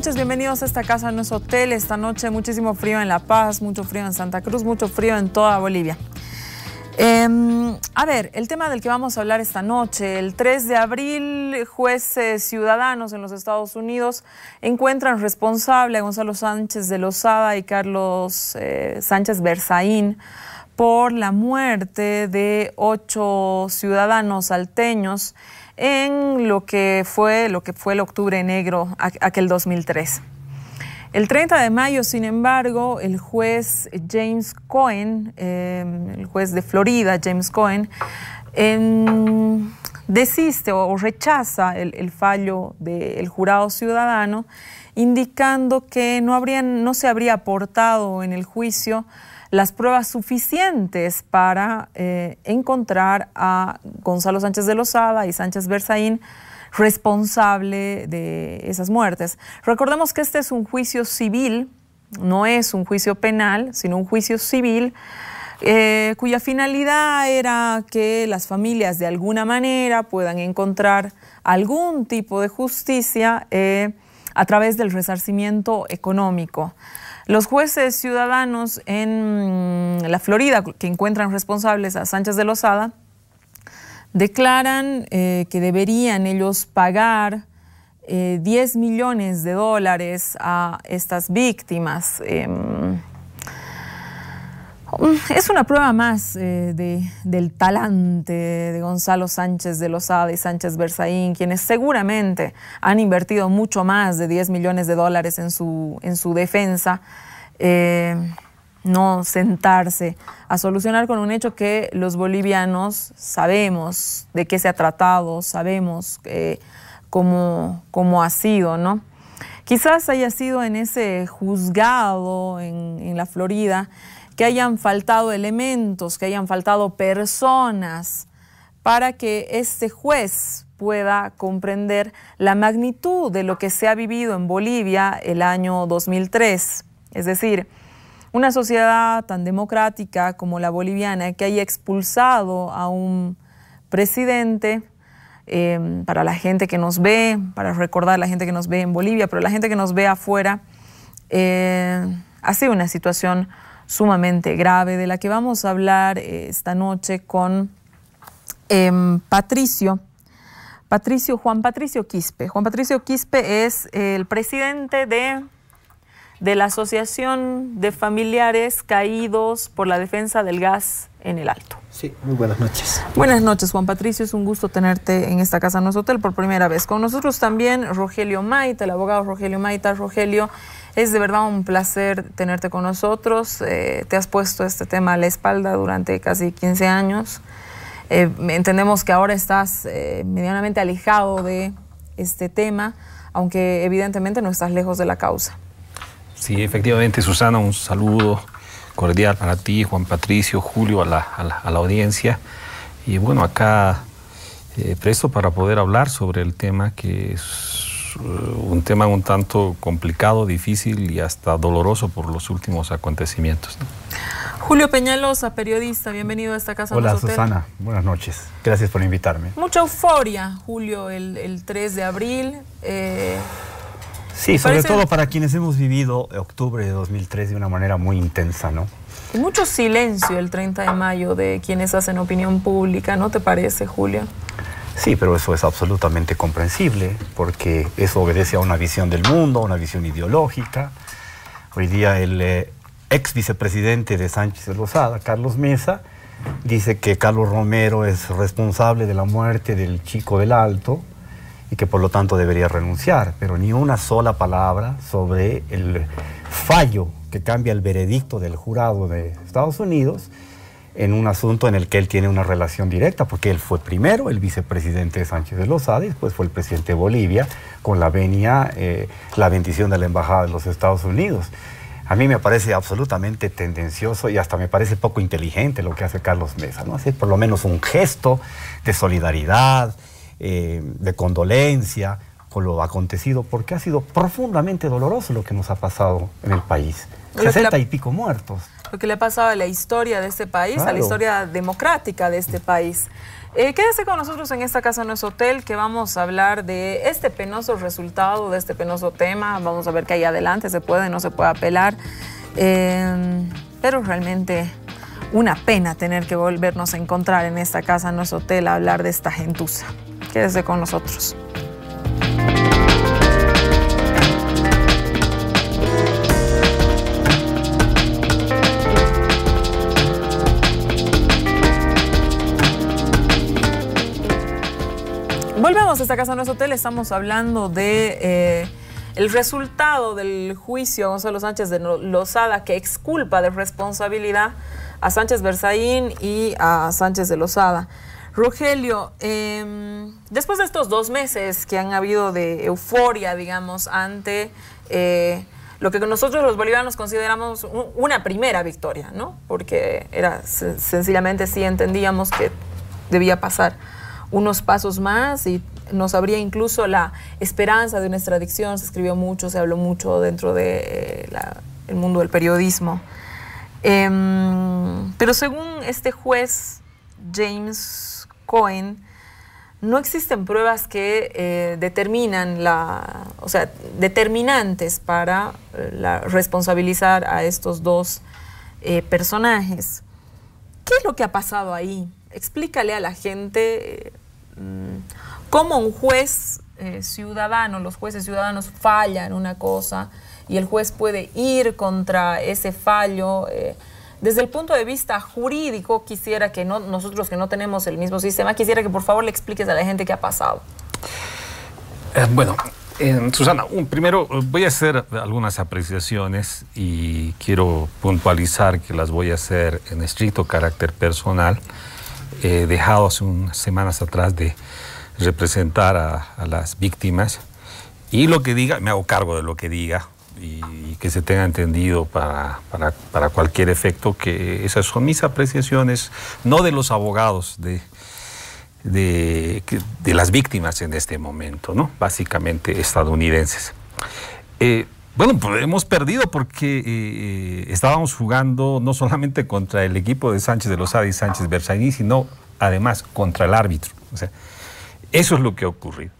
noches, bienvenidos a esta casa, no es hotel. Esta noche muchísimo frío en La Paz, mucho frío en Santa Cruz, mucho frío en toda Bolivia. A ver, el tema del que vamos a hablar esta noche. El 3 de abril, jueces ciudadanos en los Estados Unidos encuentran responsable a Gonzalo Sánchez de Lozada y Carlos Sánchez Berzaín por la muerte de 8 ciudadanos salteños en lo que fue el Octubre Negro, aquel 2003. El 30 de mayo, sin embargo, el juez James Cohen, el juez de Florida, James Cohen, desiste o rechaza el fallo del jurado ciudadano, indicando que no se habría aportado en el juicio las pruebas suficientes para encontrar a Gonzalo Sánchez de Lozada y Sánchez Berzaín responsable de esas muertes. Recordemos que este es un juicio civil, no es un juicio penal, sino un juicio civil, cuya finalidad era que las familias de alguna manera puedan encontrar algún tipo de justicia a través del resarcimiento económico. Los jueces ciudadanos en la Florida que encuentran responsables a Sánchez de Lozada declaran que deberían ellos pagar $10 millones a estas víctimas. Es una prueba más del talante de Gonzalo Sánchez de Lozada y Sánchez Berzaín, quienes seguramente han invertido mucho más de $10 millones en su defensa. No sentarse a solucionar con un hecho que los bolivianos sabemos de qué se ha tratado, sabemos cómo ha sido, ¿no? Quizás haya sido en ese juzgado en la Florida que hayan faltado elementos, que hayan faltado personas para que este juez pueda comprender la magnitud de lo que se ha vivido en Bolivia el año 2003. Es decir, una sociedad tan democrática como la boliviana que haya expulsado a un presidente, para la gente que nos ve, para recordar a la gente que nos ve en Bolivia, pero la gente que nos ve afuera, ha sido una situación sumamente grave de la que vamos a hablar esta noche con Juan Patricio Quispe. Juan Patricio Quispe es el presidente de la Asociación de Familiares Caídos por la Defensa del Gas en el Alto. Sí, muy buenas noches. Buenas noches, Juan Patricio. Es un gusto tenerte en esta casa, no es hotel, por primera vez. Con nosotros también Rogelio Maita, el abogado Rogelio Maita. Rogelio, es de verdad un placer tenerte con nosotros. Te has puesto este tema a la espalda durante casi 15 años. Entendemos que ahora estás medianamente alejado de este tema, aunque evidentemente no estás lejos de la causa. Sí, efectivamente, Susana, un saludo cordial para ti, Juan Patricio, Julio, a la audiencia. Y bueno, acá presto para poder hablar sobre el tema, que es un tema un tanto complicado, difícil y hasta doloroso por los últimos acontecimientos, ¿no? Julio Peñalosa, periodista, bienvenido a esta casa. Hola, Susana, buenas noches. Gracias por invitarme. Mucha euforia, Julio, el 3 de abril. Sí, sobre todo para quienes hemos vivido octubre de 2003 de una manera muy intensa, ¿no? Y mucho silencio el 30 de mayo de quienes hacen opinión pública, ¿no te parece, Julio? Sí, pero eso es absolutamente comprensible, porque eso obedece a una visión del mundo, una visión ideológica. Hoy día el ex vicepresidente de Sánchez de Lozada, Carlos Mesa, dice que Carlos Romero es responsable de la muerte del chico del Alto y que por lo tanto debería renunciar, pero ni una sola palabra sobre el fallo que cambia el veredicto del jurado de Estados Unidos en un asunto en el que él tiene una relación directa, porque él fue primero el vicepresidente de Sánchez de Lozada y después fue el presidente de Bolivia, con la venia, la bendición de la Embajada de los Estados Unidos. A mí me parece absolutamente tendencioso y hasta me parece poco inteligente lo que hace Carlos Mesa, ¿no? Hace por lo menos un gesto de solidaridad, de condolencia con lo acontecido, porque ha sido profundamente doloroso lo que nos ha pasado en el país. 60 y pico muertos. lo que le ha pasado a la historia de este país, a la historia democrática de este país. Quédese con nosotros en esta Casa No es Hotel, que vamos a hablar de este penoso resultado, de este penoso tema. Vamos a ver qué hay adelante, se puede, no se puede apelar. Pero realmente una pena tener que volvernos a encontrar en esta Casa No es Hotel a hablar de esta gentuza. Quédese con nosotros. Volvemos a esta Casa No es Hotel, estamos hablando de el resultado del juicio a Gonzalo Sánchez de Lozada, que exculpa de responsabilidad a Sánchez Berzaín y a Sánchez de Lozada. Rogelio, después de estos 2 meses que han habido de euforia, digamos, ante lo que nosotros los bolivianos consideramos una primera victoria, ¿no? Porque era sencillamente sí entendíamos que debía pasar unos pasos más y nos habría incluso la esperanza de una extradición. Se escribió mucho, se habló mucho dentro de el mundo del periodismo. Pero según este juez James Cohen, no existen pruebas que determinan determinantes para responsabilizar a estos 2 personajes. ¿Qué es lo que ha pasado ahí? Explícale a la gente cómo un juez ciudadano, los jueces ciudadanos fallan una cosa y el juez puede ir contra ese fallo. Desde el punto de vista jurídico, quisiera que nosotros que no tenemos el mismo sistema, quisiera que por favor le expliques a la gente qué ha pasado. Bueno, Susana, primero voy a hacer algunas apreciaciones y quiero puntualizar que las voy a hacer en estricto carácter personal. He dejado hace unas semanas atrás de representar a las víctimas y lo que diga, me hago cargo de lo que diga y que se tenga entendido para cualquier efecto que esas son mis apreciaciones, no de los abogados de las víctimas en este momento, ¿no? Básicamente estadounidenses. Bueno, pues hemos perdido porque estábamos jugando no solamente contra el equipo de Sánchez de Lozada y Sánchez Berzaín, sino además contra el árbitro. O sea, eso es lo que ha ocurrido,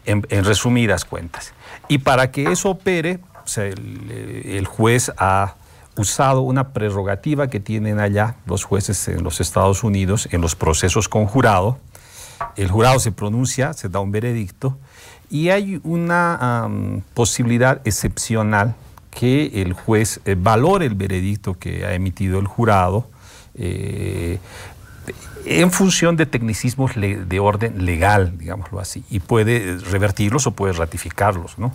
en resumidas cuentas. Y para que eso opere, o sea, el juez ha usado una prerrogativa que tienen allá los jueces en los Estados Unidos en los procesos con jurado. El jurado se pronuncia, se da un veredicto, y hay una posibilidad excepcional que el juez valore el veredicto que ha emitido el jurado en función de tecnicismos de orden legal, digámoslo así, y puede revertirlos o puede ratificarlos, ¿no?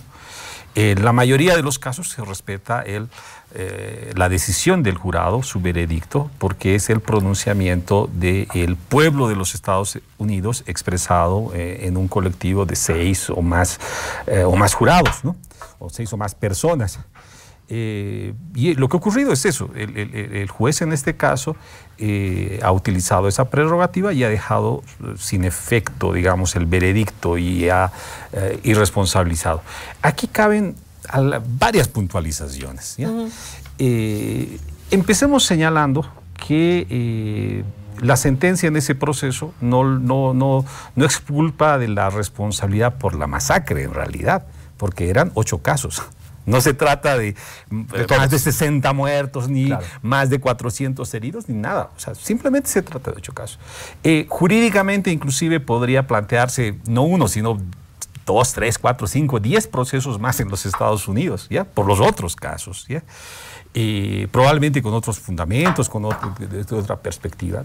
En la mayoría de los casos se respeta la decisión del jurado, su veredicto, porque es el pronunciamiento del pueblo de los Estados Unidos expresado en un colectivo de 6 o más jurados, ¿no? O 6 o más personas. Y lo que ha ocurrido es eso, el juez en este caso ha utilizado esa prerrogativa y ha dejado sin efecto, digamos, el veredicto y ha irresponsabilizado. Aquí caben varias puntualizaciones, ¿ya? Empecemos señalando que la sentencia en ese proceso no exculpa de la responsabilidad por la masacre en realidad, porque eran 8 casos. No se trata de más de 60 muertos, ni más de 400 heridos, ni nada. O sea, simplemente se trata de 8 casos. Jurídicamente, inclusive, podría plantearse no 1, sino 2, 3, 4, 5, 10 procesos más en los Estados Unidos, ¿ya? Por los otros casos, ¿ya? Probablemente con otros fundamentos, desde otra perspectiva.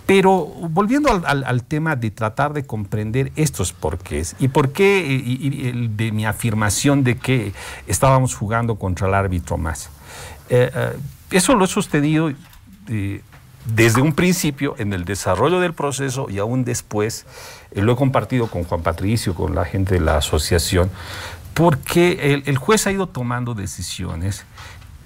Pero volviendo al tema de tratar de comprender estos porqués y por qué de mi afirmación de que estábamos jugando contra el árbitro más. Eso lo he sostenido desde un principio en el desarrollo del proceso y aún después lo he compartido con Juan Patricio, con la gente de la asociación, porque el juez ha ido tomando decisiones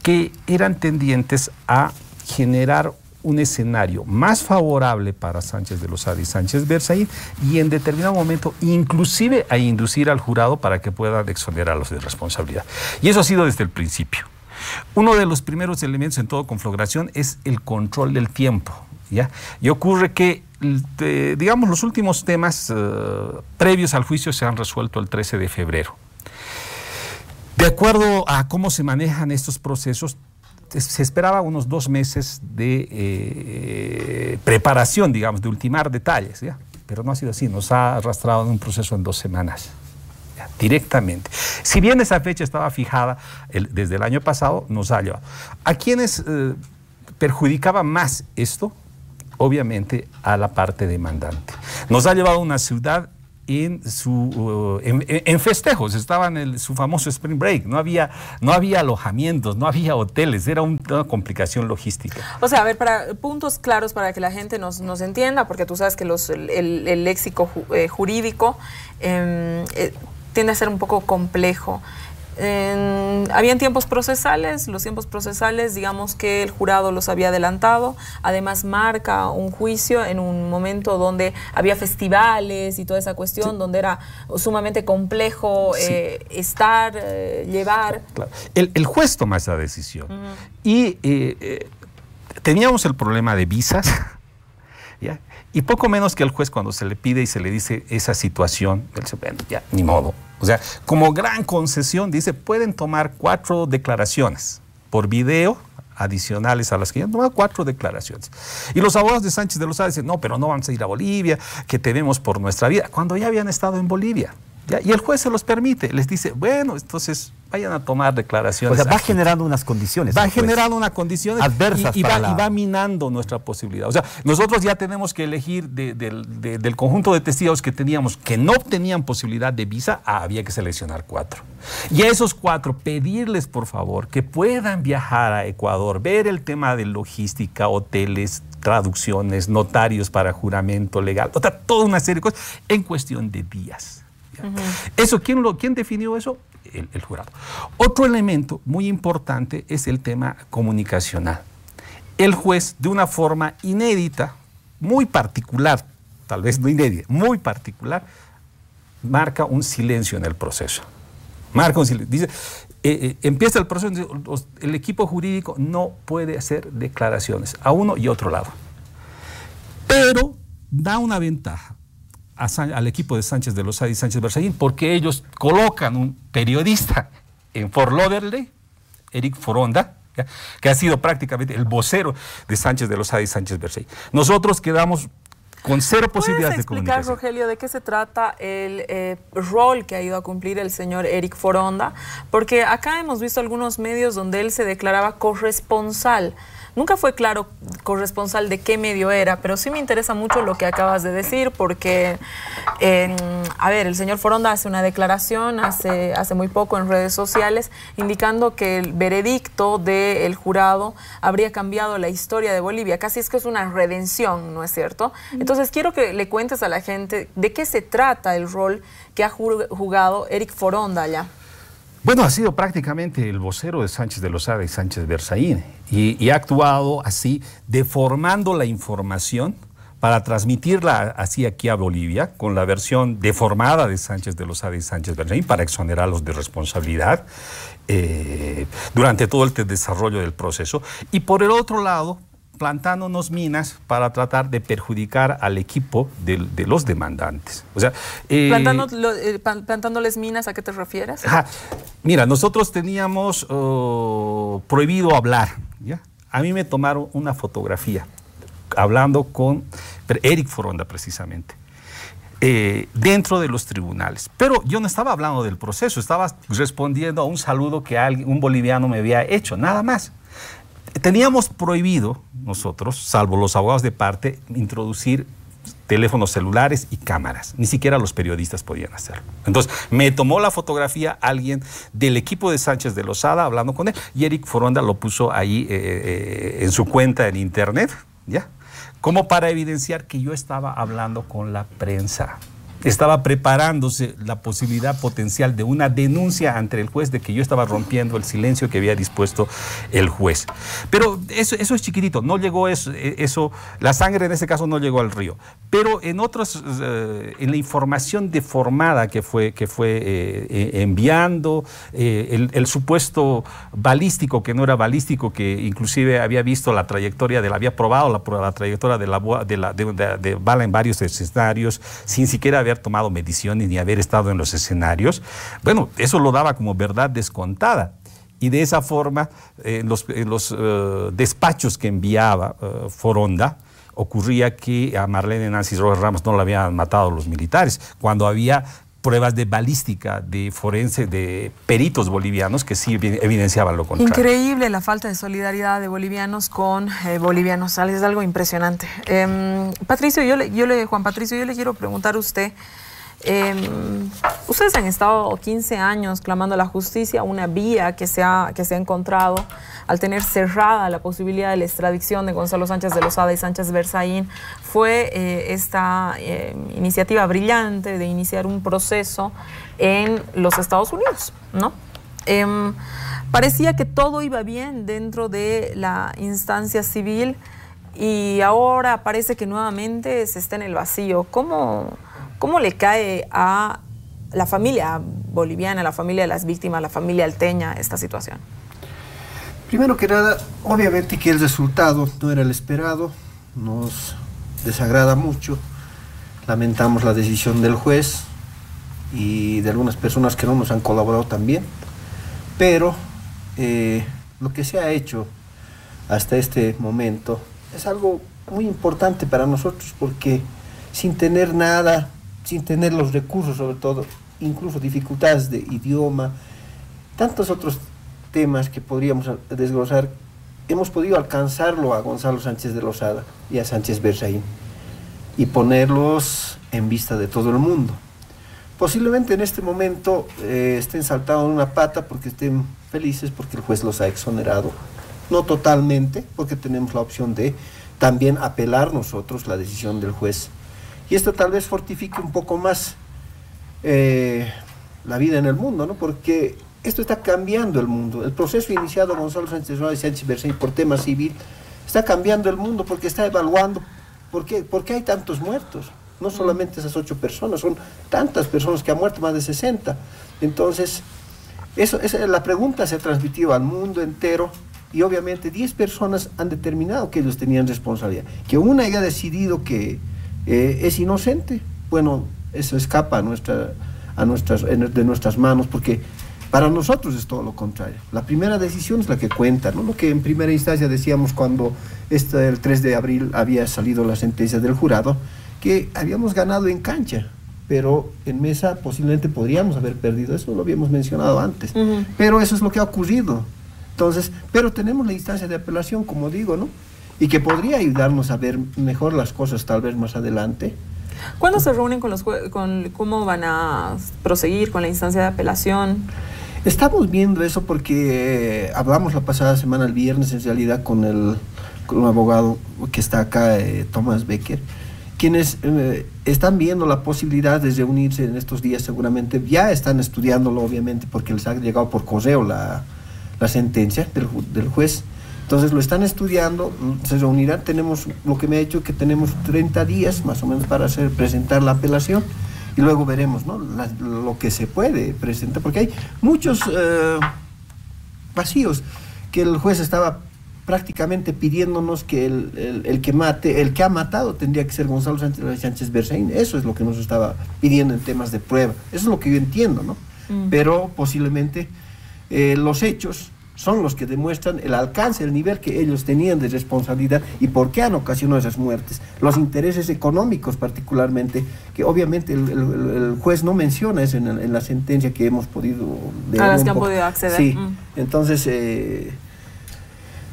que eran tendientes a generar un escenario más favorable para Sánchez de Lozada y Sánchez Berzaín y en determinado momento inclusive a inducir al jurado para que puedan exonerarlos de responsabilidad. Y eso ha sido desde el principio. Uno de los primeros elementos en toda conflagración es el control del tiempo, ¿ya? Y ocurre que, digamos, los últimos temas previos al juicio se han resuelto el 13 de febrero. De acuerdo a cómo se manejan estos procesos, se esperaba unos 2 meses de preparación, digamos, de ultimar detalles, ¿ya? Pero no ha sido así, nos ha arrastrado en un proceso en 2 semanas, ¿ya? Directamente. Si bien esa fecha estaba fijada desde el año pasado, nos ha llevado. ¿A quienes perjudicaba más esto? Obviamente a la parte demandante. Nos ha llevado a una ciudad en festejos, estaba en su famoso Spring Break, no había alojamientos, no había hoteles, era una complicación logística. O sea, a ver, para puntos claros para que la gente nos entienda, porque tú sabes que el léxico jurídico tiende a ser un poco complejo. Habían tiempos procesales, los tiempos procesales, digamos que el jurado los había adelantado, además marca un juicio en un momento donde había festivales y toda esa cuestión, sí, donde era sumamente complejo, sí, llevar. Claro. El juez toma esa decisión. Y teníamos el problema de visas, ¿ya? Y poco menos que el juez, cuando se le pide y se le dice esa situación, él dice, bueno, ya, ni modo. O sea, como gran concesión, dice, pueden tomar 4 declaraciones por video, adicionales a las que ya han tomado, 4 declaraciones. Y los abogados de Sánchez de Lozada dicen, no, pero no vamos a ir a Bolivia, que tememos por nuestra vida, cuando ya habían estado en Bolivia. ¿Ya? Y el juez se los permite, les dice, bueno, entonces vayan a tomar declaraciones. O sea, va generando unas condiciones. Va generando unas condiciones adversas y va minando nuestra posibilidad. O sea, nosotros ya tenemos que elegir del conjunto de testigos que teníamos que no tenían posibilidad de visa, había que seleccionar 4. Y a esos 4 pedirles, por favor, que puedan viajar a Ecuador, ver el tema de logística, hoteles, traducciones, notarios para juramento legal, o sea, toda una serie de cosas en cuestión de días. Eso, ¿quién definió eso? El jurado. Otro elemento muy importante es el tema comunicacional. El juez, de una forma inédita, muy particular, tal vez no inédita, muy particular, marca un silencio en el proceso. Marca un silencio. Dice, empieza el proceso, el equipo jurídico no puede hacer declaraciones a uno y otro lado. Pero da una ventaja al equipo de Sánchez de Lozada y Sánchez Berzaín, porque ellos colocan un periodista en Fort Lauderdale, Eric Foronda, ¿ya?, que ha sido prácticamente el vocero de Sánchez de Lozada y Sánchez Berzaín. Nosotros quedamos con 0 posibilidades de comunicación. ¿Puedes explicar, Rogelio, de qué se trata el rol que ha ido a cumplir el señor Eric Foronda? Porque acá hemos visto algunos medios donde él se declaraba corresponsal. Nunca fue claro corresponsal de qué medio era, pero sí me interesa mucho lo que acabas de decir, porque, a ver, el señor Foronda hace una declaración hace muy poco en redes sociales indicando que el veredicto del jurado habría cambiado la historia de Bolivia. Casi es que es una redención, ¿no es cierto? Entonces quiero que le cuentes a la gente de qué se trata el rol que ha jugado Eric Foronda allá. Bueno, ha sido prácticamente el vocero de Sánchez de Lozada y Sánchez Berzaín y ha actuado así, deformando la información para transmitirla así aquí a Bolivia, con la versión deformada de Sánchez de Lozada y Sánchez Berzaín para exonerarlos de responsabilidad durante todo el desarrollo del proceso. Y por el otro lado, plantándonos minas para tratar de perjudicar al equipo de los demandantes. O sea, plantándoles minas, ¿a qué te refieres? Mira, nosotros teníamos prohibido hablar, ¿ya? A mí me tomaron una fotografía hablando con Eric Foronda precisamente, dentro de los tribunales. Pero yo no estaba hablando del proceso, estaba respondiendo a un saludo que un boliviano me había hecho, nada más. Teníamos prohibido nosotros, salvo los abogados de parte, introducir teléfonos celulares y cámaras. Ni siquiera los periodistas podían hacerlo. Entonces, me tomó la fotografía alguien del equipo de Sánchez de Lozada hablando con él, y Eric Foronda lo puso ahí en su cuenta en internet, ¿ya?, como para evidenciar que yo estaba hablando con la prensa. estaba preparándose la posibilidad potencial de una denuncia ante el juez de que yo estaba rompiendo el silencio que había dispuesto el juez. Pero eso es chiquitito, no llegó eso, la sangre en ese caso no llegó al río. Pero en otros, en la información deformada que fue enviando, el supuesto balístico que no era balístico, que inclusive había visto la trayectoria había probado la trayectoria de bala en varios escenarios, sin siquiera haber tomado mediciones ni haber estado en los escenarios. Bueno, eso lo daba como verdad descontada. Y de esa forma, en los despachos que enviaba Foronda, ocurría que a Marlene Nancy Rojas Ramos no la habían matado los militares, cuando había pruebas de balística, de forense, de peritos bolivianos que sí evidenciaban lo contrario. Increíble la falta de solidaridad de bolivianos con bolivianos, es algo impresionante. Patricio, Juan Patricio, yo le quiero preguntar a usted, ustedes han estado 15 años clamando a la justicia, una vía que se ha encontrado al tener cerrada la posibilidad de la extradición de Gonzalo Sánchez de Lozada y Sánchez Berzaín, fue esta iniciativa brillante de iniciar un proceso en los Estados Unidos, ¿no? Parecía que todo iba bien dentro de la instancia civil y ahora parece que nuevamente se está en el vacío. ¿Cómo le cae a la familia boliviana, a la familia de las víctimas, a la familia alteña esta situación? Primero que nada, obviamente que el resultado no era el esperado, nos desagrada mucho, lamentamos la decisión del juez y de algunas personas que no nos han colaborado también, pero lo que se ha hecho hasta este momento es algo muy importante para nosotros, porque sin tener nada, sin tener los recursos sobre todo, incluso dificultades de idioma, tantos otros temas que podríamos desglosar, hemos podido alcanzarlo a Gonzalo Sánchez de Lozada y a Sánchez Berzaín y ponerlos en vista de todo el mundo. Posiblemente en este momento estén saltados en una pata porque estén felices porque el juez los ha exonerado, no totalmente, porque tenemos la opción de también apelar nosotros la decisión del juez, y esto tal vez fortifique un poco más la vida en el mundo, ¿no? Porque esto está cambiando el mundo. El proceso iniciado Gonzalo Sánchez de Lozada y Sánchez Berzaín por tema civil está cambiando el mundo, porque está evaluando por qué hay tantos muertos. No solamente esas 8 personas, son tantas personas que han muerto, más de 60. Entonces, la pregunta se ha transmitido al mundo entero y obviamente 10 personas han determinado que ellos tenían responsabilidad. Que una haya decidido que es inocente, bueno, eso escapa de nuestras manos, porque para nosotros es todo lo contrario. La primera decisión es la que cuenta, ¿no? Lo que en primera instancia decíamos cuando el 3 de abril había salido la sentencia del jurado, que habíamos ganado en cancha, pero en mesa posiblemente podríamos haber perdido, eso lo habíamos mencionado antes, pero eso es lo que ha ocurrido. Entonces, pero tenemos la instancia de apelación, como digo, ¿no? Y que podría ayudarnos a ver mejor las cosas tal vez más adelante. ¿Cuándo se reúnen cómo van a proseguir con la instancia de apelación? Estamos viendo eso porque hablamos la pasada semana, el viernes, en realidad, con un abogado que está acá, Thomas Becker, quienes están viendo la posibilidad de reunirse en estos días seguramente. Ya están estudiándolo, obviamente, porque les ha llegado por correo la sentencia del juez. Entonces lo están estudiando, se reunirán. Tenemos, lo que me ha dicho, que tenemos 30 días más o menos para presentar la apelación. Y luego veremos, ¿no? Lo que se puede presentar, porque hay muchos vacíos que el juez estaba prácticamente pidiéndonos que el que ha matado tendría que ser Gonzalo Sánchez Berzaín. Eso es lo que nos estaba pidiendo en temas de prueba. Eso es lo que yo entiendo, ¿no? Pero posiblemente los hechos son los que demuestran el alcance, el nivel que ellos tenían de responsabilidad y por qué han ocasionado esas muertes. Los intereses económicos particularmente, que obviamente el juez no menciona eso en la sentencia que hemos podido leer. A las que han podido acceder. Sí, entonces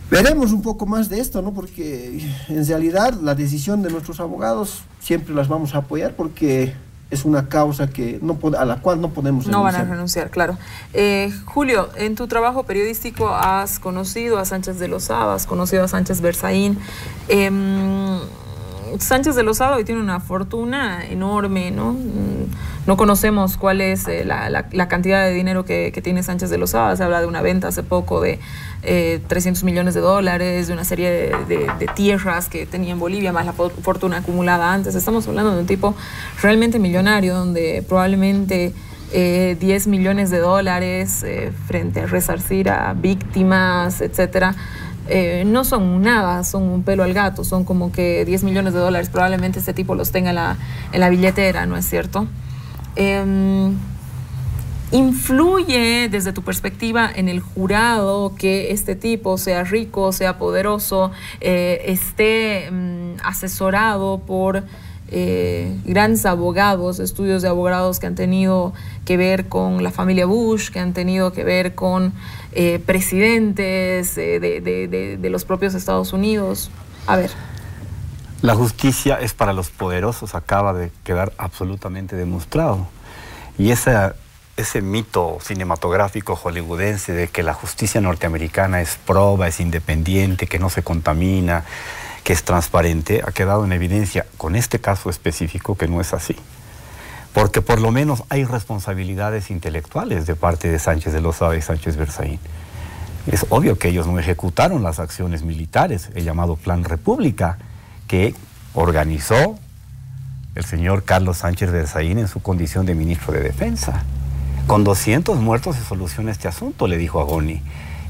veremos un poco más de esto, ¿no? Porque en realidad la decisión de nuestros abogados siempre las vamos a apoyar, porque es una causa a la cual no podemos renunciar. No van a renunciar, claro. Julio, en tu trabajo periodístico has conocido a Sánchez de Lozada, has conocido a Sánchez Berzaín. Sánchez de Lozada hoy tiene una fortuna enorme, ¿no? No conocemos cuál es la cantidad de dinero que tiene Sánchez de Lozada. Se habla de una venta hace poco de 300 millones de dólares, de una serie de tierras que tenía en Bolivia, más la fortuna acumulada antes. Estamos hablando de un tipo realmente millonario, donde probablemente 10 millones de dólares frente a resarcir a víctimas, etcétera, no son nada, son un pelo al gato, son como que 10 millones de dólares probablemente este tipo los tenga en la billetera, ¿no es cierto? ¿Influye desde tu perspectiva en el jurado que este tipo sea rico, sea poderoso, esté asesorado por grandes abogados, estudios de abogados que han tenido que ver con la familia Bush, que han tenido que ver con presidentes de los propios Estados Unidos? A ver. La justicia es para los poderosos, acaba de quedar absolutamente demostrado. Y ese mito cinematográfico hollywoodense de que la justicia norteamericana es proba, es independiente, que no se contamina, que es transparente, ha quedado en evidencia con este caso específico que no es así. Porque por lo menos hay responsabilidades intelectuales de parte de Sánchez de Lozada y Sánchez Berzaín. Es obvio que ellos no ejecutaron las acciones militares, el llamado Plan República, que organizó el señor Carlos Sánchez Berzaín en su condición de ministro de Defensa. Con 200 muertos se soluciona este asunto, le dijo a Goni.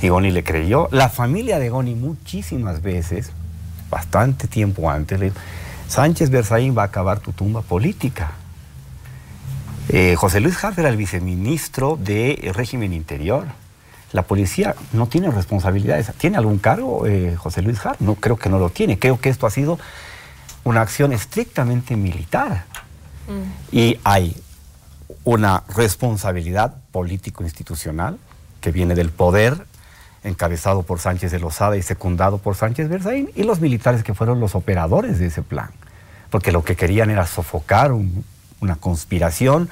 Y Goni le creyó. La familia de Goni muchísimas veces, bastante tiempo antes, le dijo: Sánchez Berzaín va a acabar tu tumba política. José Luis Hart era el viceministro de régimen interior. La policía no tiene responsabilidades. ¿Tiene algún cargo José Luis Hart? No, creo que no lo tiene. Creo que esto ha sido una acción estrictamente militar. Y hay una responsabilidad político-institucional que viene del poder, encabezado por Sánchez de Lozada y secundado por Sánchez Berzaín, y los militares que fueron los operadores de ese plan. Porque lo que querían era sofocar una conspiración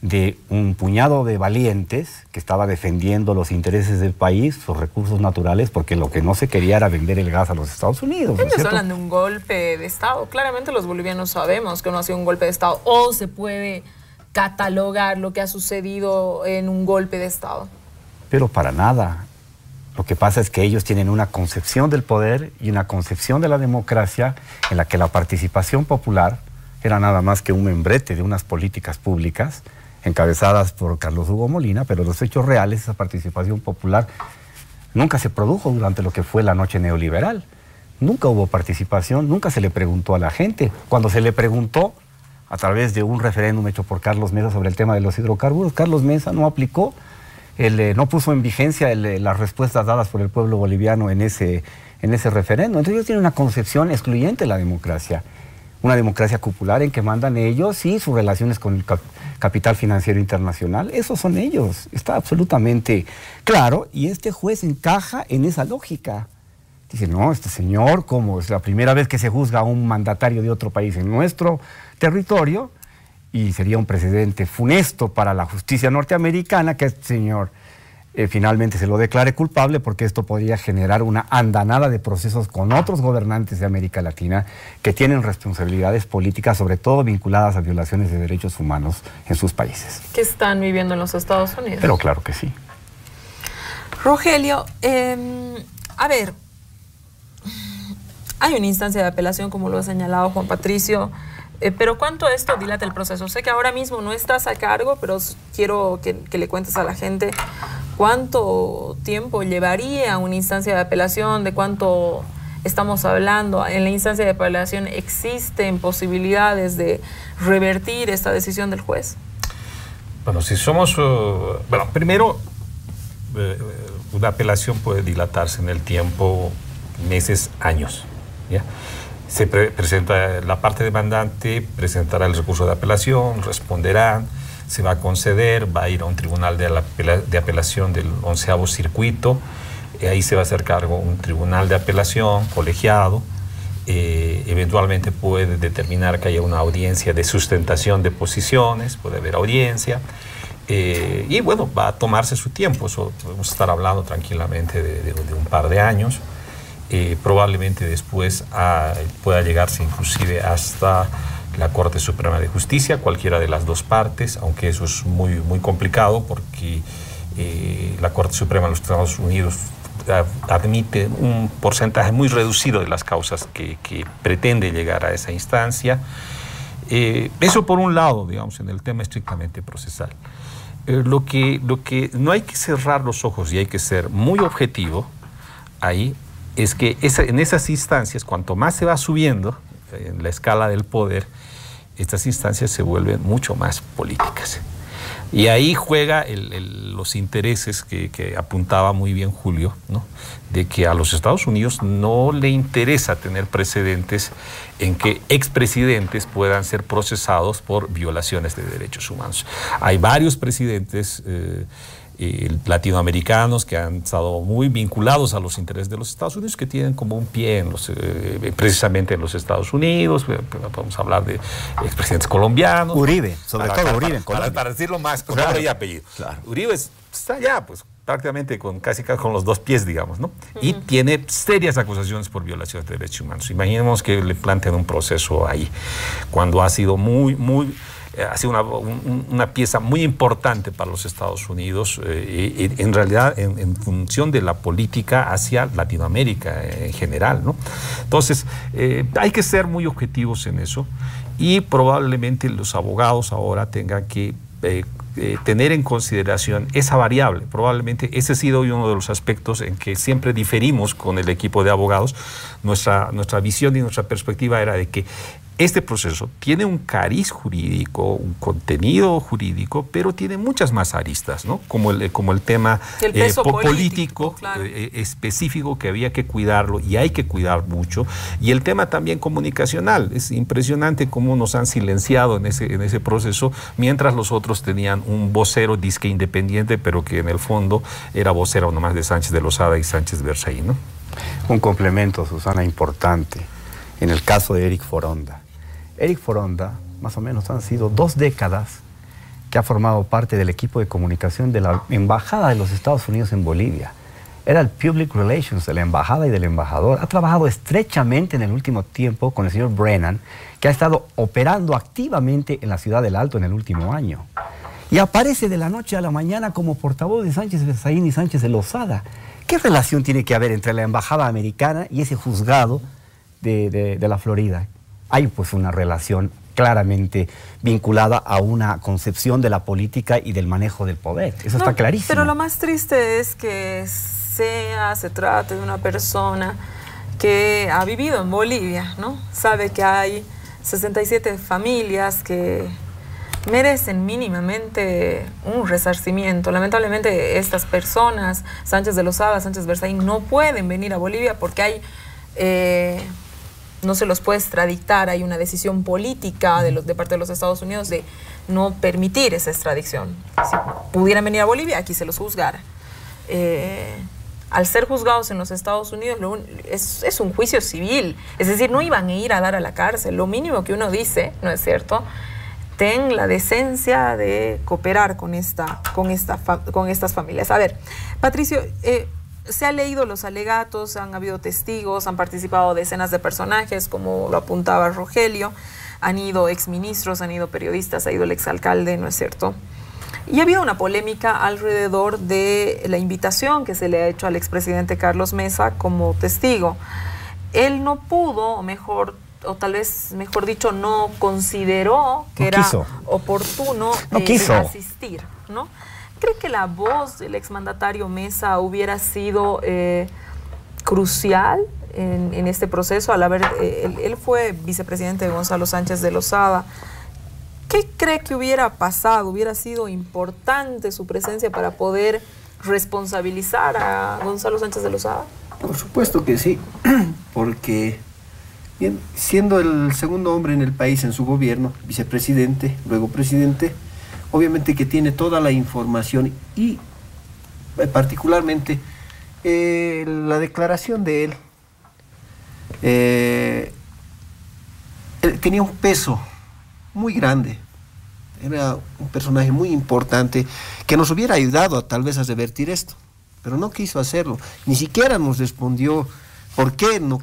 de un puñado de valientes que estaba defendiendo los intereses del país, sus recursos naturales, porque lo que no se quería era vender el gas a los Estados Unidos. ¿No es cierto? Hablan de un golpe de Estado. Claramente los bolivianos sabemos que no ha sido un golpe de Estado. ¿O se puede catalogar lo que ha sucedido en un golpe de Estado? Pero para nada. Lo que pasa es que ellos tienen una concepción del poder y una concepción de la democracia en la que la participación popular era nada más que un membrete de unas políticas públicas encabezadas por Carlos Hugo Molina, pero los hechos reales, esa participación popular nunca se produjo durante lo que fue la noche neoliberal. Nunca hubo participación, nunca se le preguntó a la gente. Cuando se le preguntó a través de un referéndum hecho por Carlos Mesa sobre el tema de los hidrocarburos, Carlos Mesa no aplicó, no puso en vigencia las respuestas dadas por el pueblo boliviano en ese referéndum. Entonces ellos tienen una concepción excluyente de la democracia. Una democracia cupular en que mandan ellos y sus relaciones con el capital financiero internacional. Esos son ellos. Está absolutamente claro. Y este juez encaja en esa lógica. Dice, no, este señor, como es la primera vez que se juzga a un mandatario de otro país en nuestro territorio, y sería un precedente funesto para la justicia norteamericana que este señor finalmente se lo declare culpable, porque esto podría generar una andanada de procesos con otros gobernantes de América Latina que tienen responsabilidades políticas, sobre todo vinculadas a violaciones de derechos humanos en sus países. ¿Qué están viviendo en los Estados Unidos? Pero claro que sí. Rogelio, a ver, hay una instancia de apelación, como lo ha señalado Juan Patricio, pero ¿cuánto esto dilata el proceso? Sé que ahora mismo no estás a cargo, pero quiero que le cuentes a la gente cuánto tiempo llevaría una instancia de apelación, de cuánto estamos hablando. En la instancia de apelación, ¿existen posibilidades de revertir esta decisión del juez? Bueno, si somos... bueno, primero, una apelación puede dilatarse en el tiempo meses, años, ¿ya? Se presenta la parte demandante, presentará el recurso de apelación, responderán, se va a conceder, va a ir a un tribunal de apelación del 11º circuito, ahí se va a hacer cargo un tribunal de apelación colegiado, eventualmente puede determinar que haya una audiencia de sustentación de posiciones, puede haber audiencia, y bueno, va a tomarse su tiempo, eso podemos estar hablando tranquilamente de un par de años. probablemente después pueda llegarse inclusive hasta la Corte Suprema de Justicia, cualquiera de las dos partes, aunque eso es muy, muy complicado porque la Corte Suprema de los Estados Unidos admite un porcentaje muy reducido de las causas que pretende llegar a esa instancia. Eso por un lado, digamos, en el tema estrictamente procesal. Lo que no hay que cerrar los ojos y hay que ser muy objetivo ahí es que en esas instancias, cuanto más se va subiendo en la escala del poder, estas instancias se vuelven mucho más políticas. Y ahí juega los intereses que apuntaba muy bien Julio, ¿no? De que a los Estados Unidos no le interesa tener precedentes en que expresidentes puedan ser procesados por violaciones de derechos humanos. Hay varios presidentes latinoamericanos que han estado muy vinculados a los intereses de los Estados Unidos, que tienen como un pie precisamente en los Estados Unidos. Podemos hablar de expresidentes colombianos. Uribe, sobre todo Uribe en Colombia. Para decirlo más, con claro, nombre y apellido. Claro. Uribe Está ya, pues, prácticamente casi con los dos pies, digamos, ¿no? Y tiene serias acusaciones por violaciones de derechos humanos. Imaginemos que le plantean un proceso ahí, cuando ha sido ha sido una pieza muy importante para los Estados Unidos, en realidad en función de la política hacia Latinoamérica en general, ¿no? Entonces, hay que ser muy objetivos en eso y probablemente los abogados ahora tengan que tener en consideración esa variable. Probablemente ese ha sido uno de los aspectos en que siempre diferimos con el equipo de abogados. Nuestra visión y nuestra perspectiva era de que este proceso tiene un cariz jurídico, un contenido jurídico, pero tiene muchas más aristas, ¿no? Como el tema político claro, específico, que había que cuidarlo y hay que cuidar mucho, y el tema también comunicacional. Es impresionante cómo nos han silenciado en ese proceso, mientras los otros tenían un vocero disque independiente, pero que en el fondo era vocero nomás de Sánchez de Lozada y Sánchez Berzaín, ¿no? Un complemento, Susana, importante en el caso de Eric Foronda. Eric Foronda, más o menos han sido 2 décadas que ha formado parte del equipo de comunicación de la Embajada de los Estados Unidos en Bolivia. Era el Public Relations de la Embajada y del embajador. Ha trabajado estrechamente en el último tiempo con el señor Brennan, que ha estado operando activamente en la ciudad del Alto en el último año. Y aparece de la noche a la mañana como portavoz de Sánchez Berzaín y Sánchez de Lozada. ¿Qué relación tiene que haber entre la Embajada americana y ese juzgado de la Florida? Hay pues una relación claramente vinculada a una concepción de la política y del manejo del poder. Eso está clarísimo. Pero lo más triste es que se trate de una persona que ha vivido en Bolivia, ¿no? Sabe que hay 67 familias que merecen mínimamente un resarcimiento. Lamentablemente estas personas, Sánchez de Lozada, Sánchez Berzaín, no pueden venir a Bolivia porque hay... no se los puede extraditar, hay una decisión política de parte de los Estados Unidos de no permitir esa extradición. Si pudieran venir a Bolivia, aquí se los juzgara. Al ser juzgados en los Estados Unidos es un juicio civil, es decir, no iban a ir a dar a la cárcel. Lo mínimo que uno dice, ¿no es cierto?, ten la decencia de cooperar con estas familias. A ver, Patricio, se han leído los alegatos, han habido testigos, han participado decenas de personajes, como lo apuntaba Rogelio, han ido exministros, han ido periodistas, ha ido el exalcalde, ¿no es cierto? Y ha habido una polémica alrededor de la invitación que se le ha hecho al expresidente Carlos Mesa como testigo. Él no pudo, o tal vez, mejor dicho, no consideró que era oportuno asistir, ¿no? ¿Cree que la voz del exmandatario Mesa hubiera sido crucial en este proceso? Al haber, él fue vicepresidente de Gonzalo Sánchez de Lozada. ¿Qué cree que hubiera pasado? ¿Hubiera sido importante su presencia para poder responsabilizar a Gonzalo Sánchez de Lozada? Por supuesto que sí, porque bien, siendo el segundo hombre en el país en su gobierno, vicepresidente, luego presidente, obviamente que tiene toda la información y particularmente la declaración de él tenía un peso muy grande. Era un personaje muy importante que nos hubiera ayudado tal vez a revertir esto, pero no quiso hacerlo. Ni siquiera nos respondió ¿Por qué no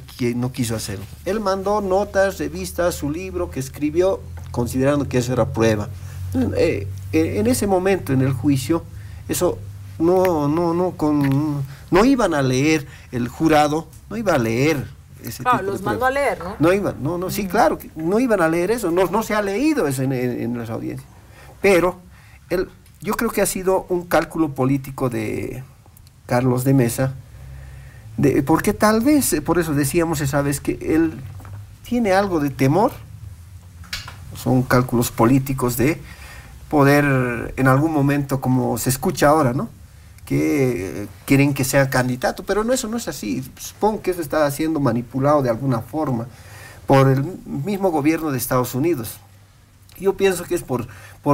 quiso hacerlo? Él mandó notas, revistas, su libro que escribió, considerando que eso era prueba. En ese momento, en el juicio, eso no iban a leer, el jurado no iba a leer ese tipo los de mandó a leer, ¿no? Sí, claro, no iban a leer eso, no se ha leído eso en las audiencias. Pero yo creo que ha sido un cálculo político de Carlos de Mesa, porque tal vez, por eso decíamos esa vez que él tiene algo de temor, son cálculos políticos de poder en algún momento, como se escucha ahora, ¿no?, que quieren que sea candidato, pero eso no es así. Supongo que eso está siendo manipulado de alguna forma por el mismo gobierno de Estados Unidos. Yo pienso que es por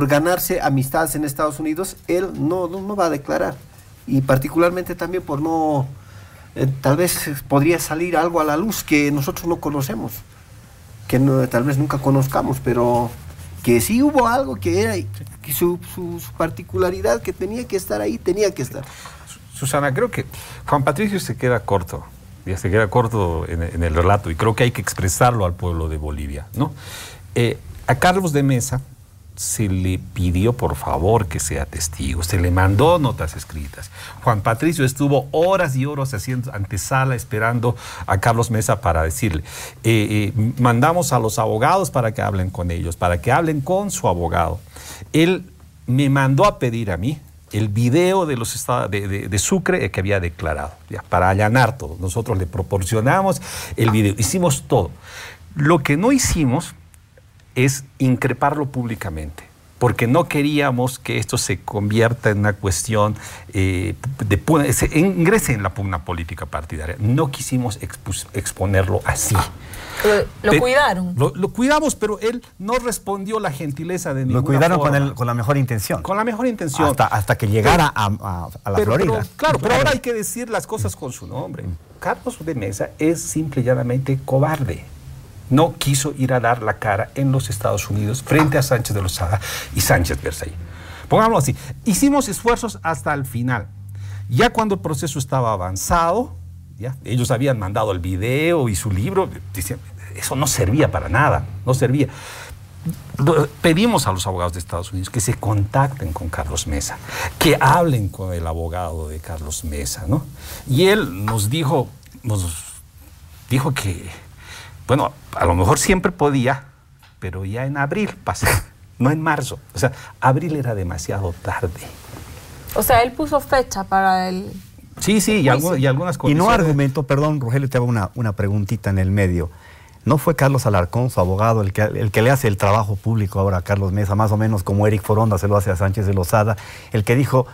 ganarse amistades en Estados Unidos, él no va a declarar, y particularmente también por tal vez podría salir algo a la luz que nosotros no conocemos, que tal vez nunca conozcamos, pero que sí hubo algo que era que su particularidad, que tenía que estar ahí, tenía que estar. Susana, creo que Juan Patricio se queda corto en el relato, y creo que hay que expresarlo al pueblo de Bolivia, ¿no? A Carlos de Mesa se le pidió por favor que sea testigo, se le mandó notas escritas. Juan Patricio estuvo horas y horas haciendo antesala esperando a Carlos Mesa para decirle, mandamos a los abogados para que hablen con ellos, para que hablen con su abogado. Él me mandó a pedir a mí el video de los estados de Sucre que había declarado, ya, para allanar todo. Nosotros le proporcionamos el video, hicimos todo. Lo que no hicimos es increparlo públicamente, porque no queríamos que esto se convierta en una cuestión, se ingrese en la pugna política partidaria. No quisimos exponerlo así. ¿Lo cuidaron? Lo cuidamos, pero él no respondió la gentileza de ninguna forma. Lo cuidaron con la mejor intención. Con la mejor intención. Hasta que llegara a la Florida. Pero ahora hay que decir las cosas con su nombre. Carlos de Mesa es simple y llanamente cobarde. No quiso ir a dar la cara en los Estados Unidos frente a Sánchez de Lozada y Sánchez Berzaín. Pongámoslo así, hicimos esfuerzos hasta el final. Ya cuando el proceso estaba avanzado, ya, ellos habían mandado el video y su libro, decían, eso no servía para nada, no servía. Pedimos a los abogados de Estados Unidos que se contacten con Carlos Mesa, que hablen con el abogado de Carlos Mesa, ¿no? Y él nos dijo que, bueno, a lo mejor siempre podía, pero ya en abril pasó, no en marzo. O sea, abril era demasiado tarde. O sea, él puso fecha para el... Sí, y algunas condiciones. Y no argumentó, perdón, Rogelio, te hago una preguntita en el medio. ¿No fue Carlos Alarcón, su abogado, el que le hace el trabajo público ahora a Carlos Mesa, más o menos como Eric Foronda se lo hace a Sánchez de Lozada, el que dijo,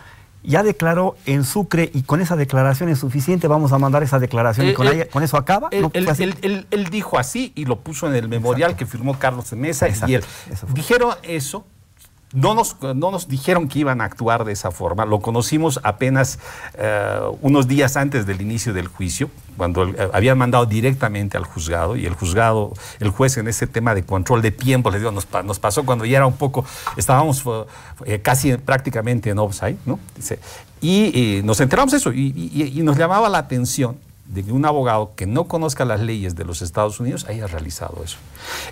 ya declaró en Sucre y con esa declaración es suficiente, vamos a mandar esa declaración y con eso acaba? Él dijo así y lo puso en el memorial. Exacto. Que firmó Carlos de Mesa. Exacto. Y él dijeron eso. No nos dijeron que iban a actuar de esa forma. Lo conocimos apenas unos días antes del inicio del juicio, cuando habían mandado directamente al juzgado, y el juez en ese tema de control de tiempo, les digo, nos pasó cuando ya era un poco, estábamos casi prácticamente en offside, ¿no? Y nos enteramos de eso, y nos llamaba la atención de que un abogado que no conozca las leyes de los Estados Unidos haya realizado eso.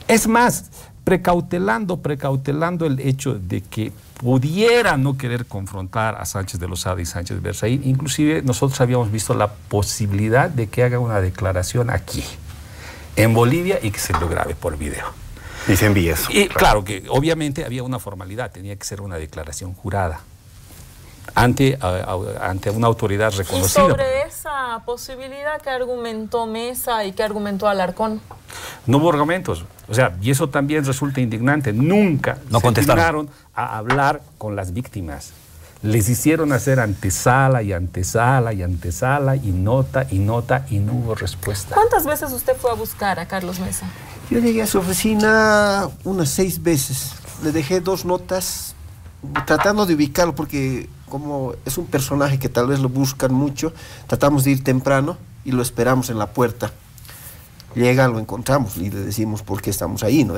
Es más, precautelando el hecho de que pudiera no querer confrontar a Sánchez de Lozada y Sánchez Berzaín. Inclusive nosotros habíamos visto la posibilidad de que haga una declaración aquí, en Bolivia, y que se lo grabe por video. Y se envíe eso. Y claro que obviamente había una formalidad, tenía que ser una declaración jurada ante una autoridad reconocida. ¿Y sobre esa posibilidad qué argumentó Mesa y qué argumentó Alarcón? No hubo argumentos. O sea, y eso también resulta indignante. Nunca se dignaron a hablar con las víctimas. Les hicieron hacer antesala y antesala y antesala y nota y nota y no hubo respuesta. ¿Cuántas veces usted fue a buscar a Carlos Mesa? Yo llegué a su oficina unas 6 veces. Le dejé 2 notas tratando de ubicarlo, porque como es un personaje que tal vez lo buscan mucho, tratamos de ir temprano y lo esperamos en la puerta. Llega, lo encontramos y le decimos por qué estamos ahí, ¿no?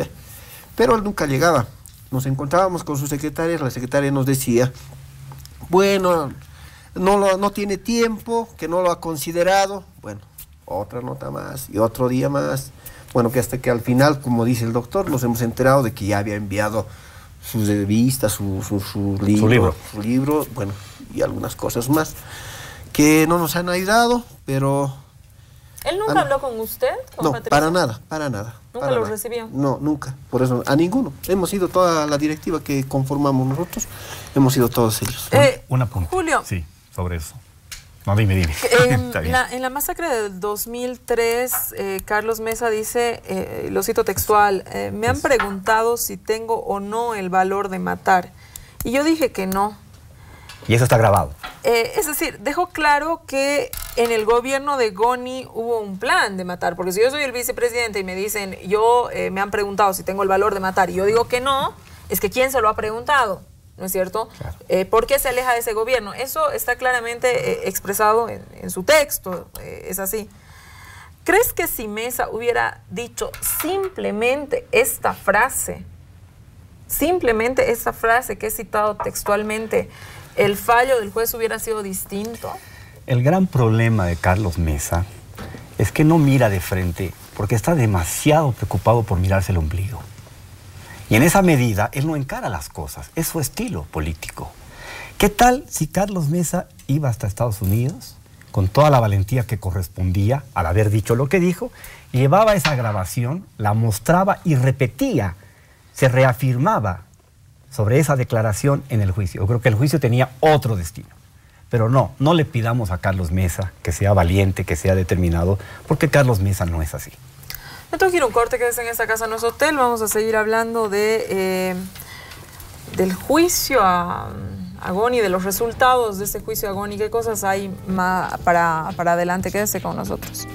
Pero él nunca llegaba. Nos encontrábamos con su secretaria, la secretaria nos decía, bueno, no tiene tiempo, que no lo ha considerado. Bueno, otra nota más y otro día más. Bueno, que hasta que al final, como dice el doctor, nos hemos enterado de que ya había enviado sus revistas, su libro, bueno, y algunas cosas más que no nos han ayudado, pero... ¿Él nunca habló con usted? No, Patricio? para nada. ¿Nunca lo recibió? No, nunca. Por eso, a ninguno. Hemos ido toda la directiva que conformamos nosotros, hemos ido todos ellos. Una punta. Julio. Sí, sobre eso. No, dime. En la masacre del 2003, Carlos Mesa dice, lo cito textual, me han preguntado si tengo o no el valor de matar. Y yo dije que no. Y eso está grabado. Es decir, dejó claro que en el gobierno de Goni hubo un plan de matar, porque si yo soy el vicepresidente y me dicen, me han preguntado si tengo el valor de matar, y yo digo que no, es que ¿quién se lo ha preguntado? ¿No es cierto? Claro. ¿Por qué se aleja de ese gobierno? Eso está claramente expresado en su texto, es así. ¿Crees que si Mesa hubiera dicho simplemente esta frase que he citado textualmente, el fallo del juez hubiera sido distinto? El gran problema de Carlos Mesa es que no mira de frente porque está demasiado preocupado por mirarse el ombligo. Y en esa medida, él no encara las cosas, es su estilo político. ¿Qué tal si Carlos Mesa iba hasta Estados Unidos con toda la valentía que correspondía al haber dicho lo que dijo, llevaba esa grabación, la mostraba y repetía, se reafirmaba sobre esa declaración en el juicio? Yo creo que el juicio tenía otro destino. Pero no le pidamos a Carlos Mesa que sea valiente, que sea determinado, porque Carlos Mesa no es así. Me tengo que ir un corte, quédese en esta casa, no es hotel. Vamos a seguir hablando del juicio a Goni, de los resultados de ese juicio a Goni. ¿Qué cosas hay para adelante? Quédese con nosotros.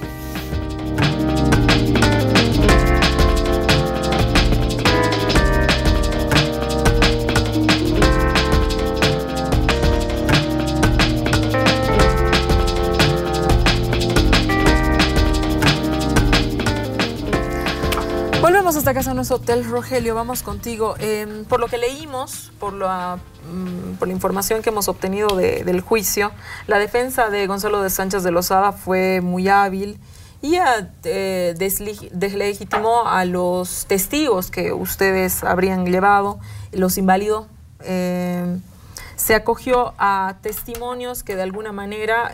Volvemos hasta casa, nuestro hotel. Rogelio, vamos contigo. Por lo que leímos, por la información que hemos obtenido del juicio, la defensa de Gonzalo de Sánchez de Lozada fue muy hábil y deslegitimó a los testigos que ustedes habrían llevado, los invalidó. Se acogió a testimonios que de alguna manera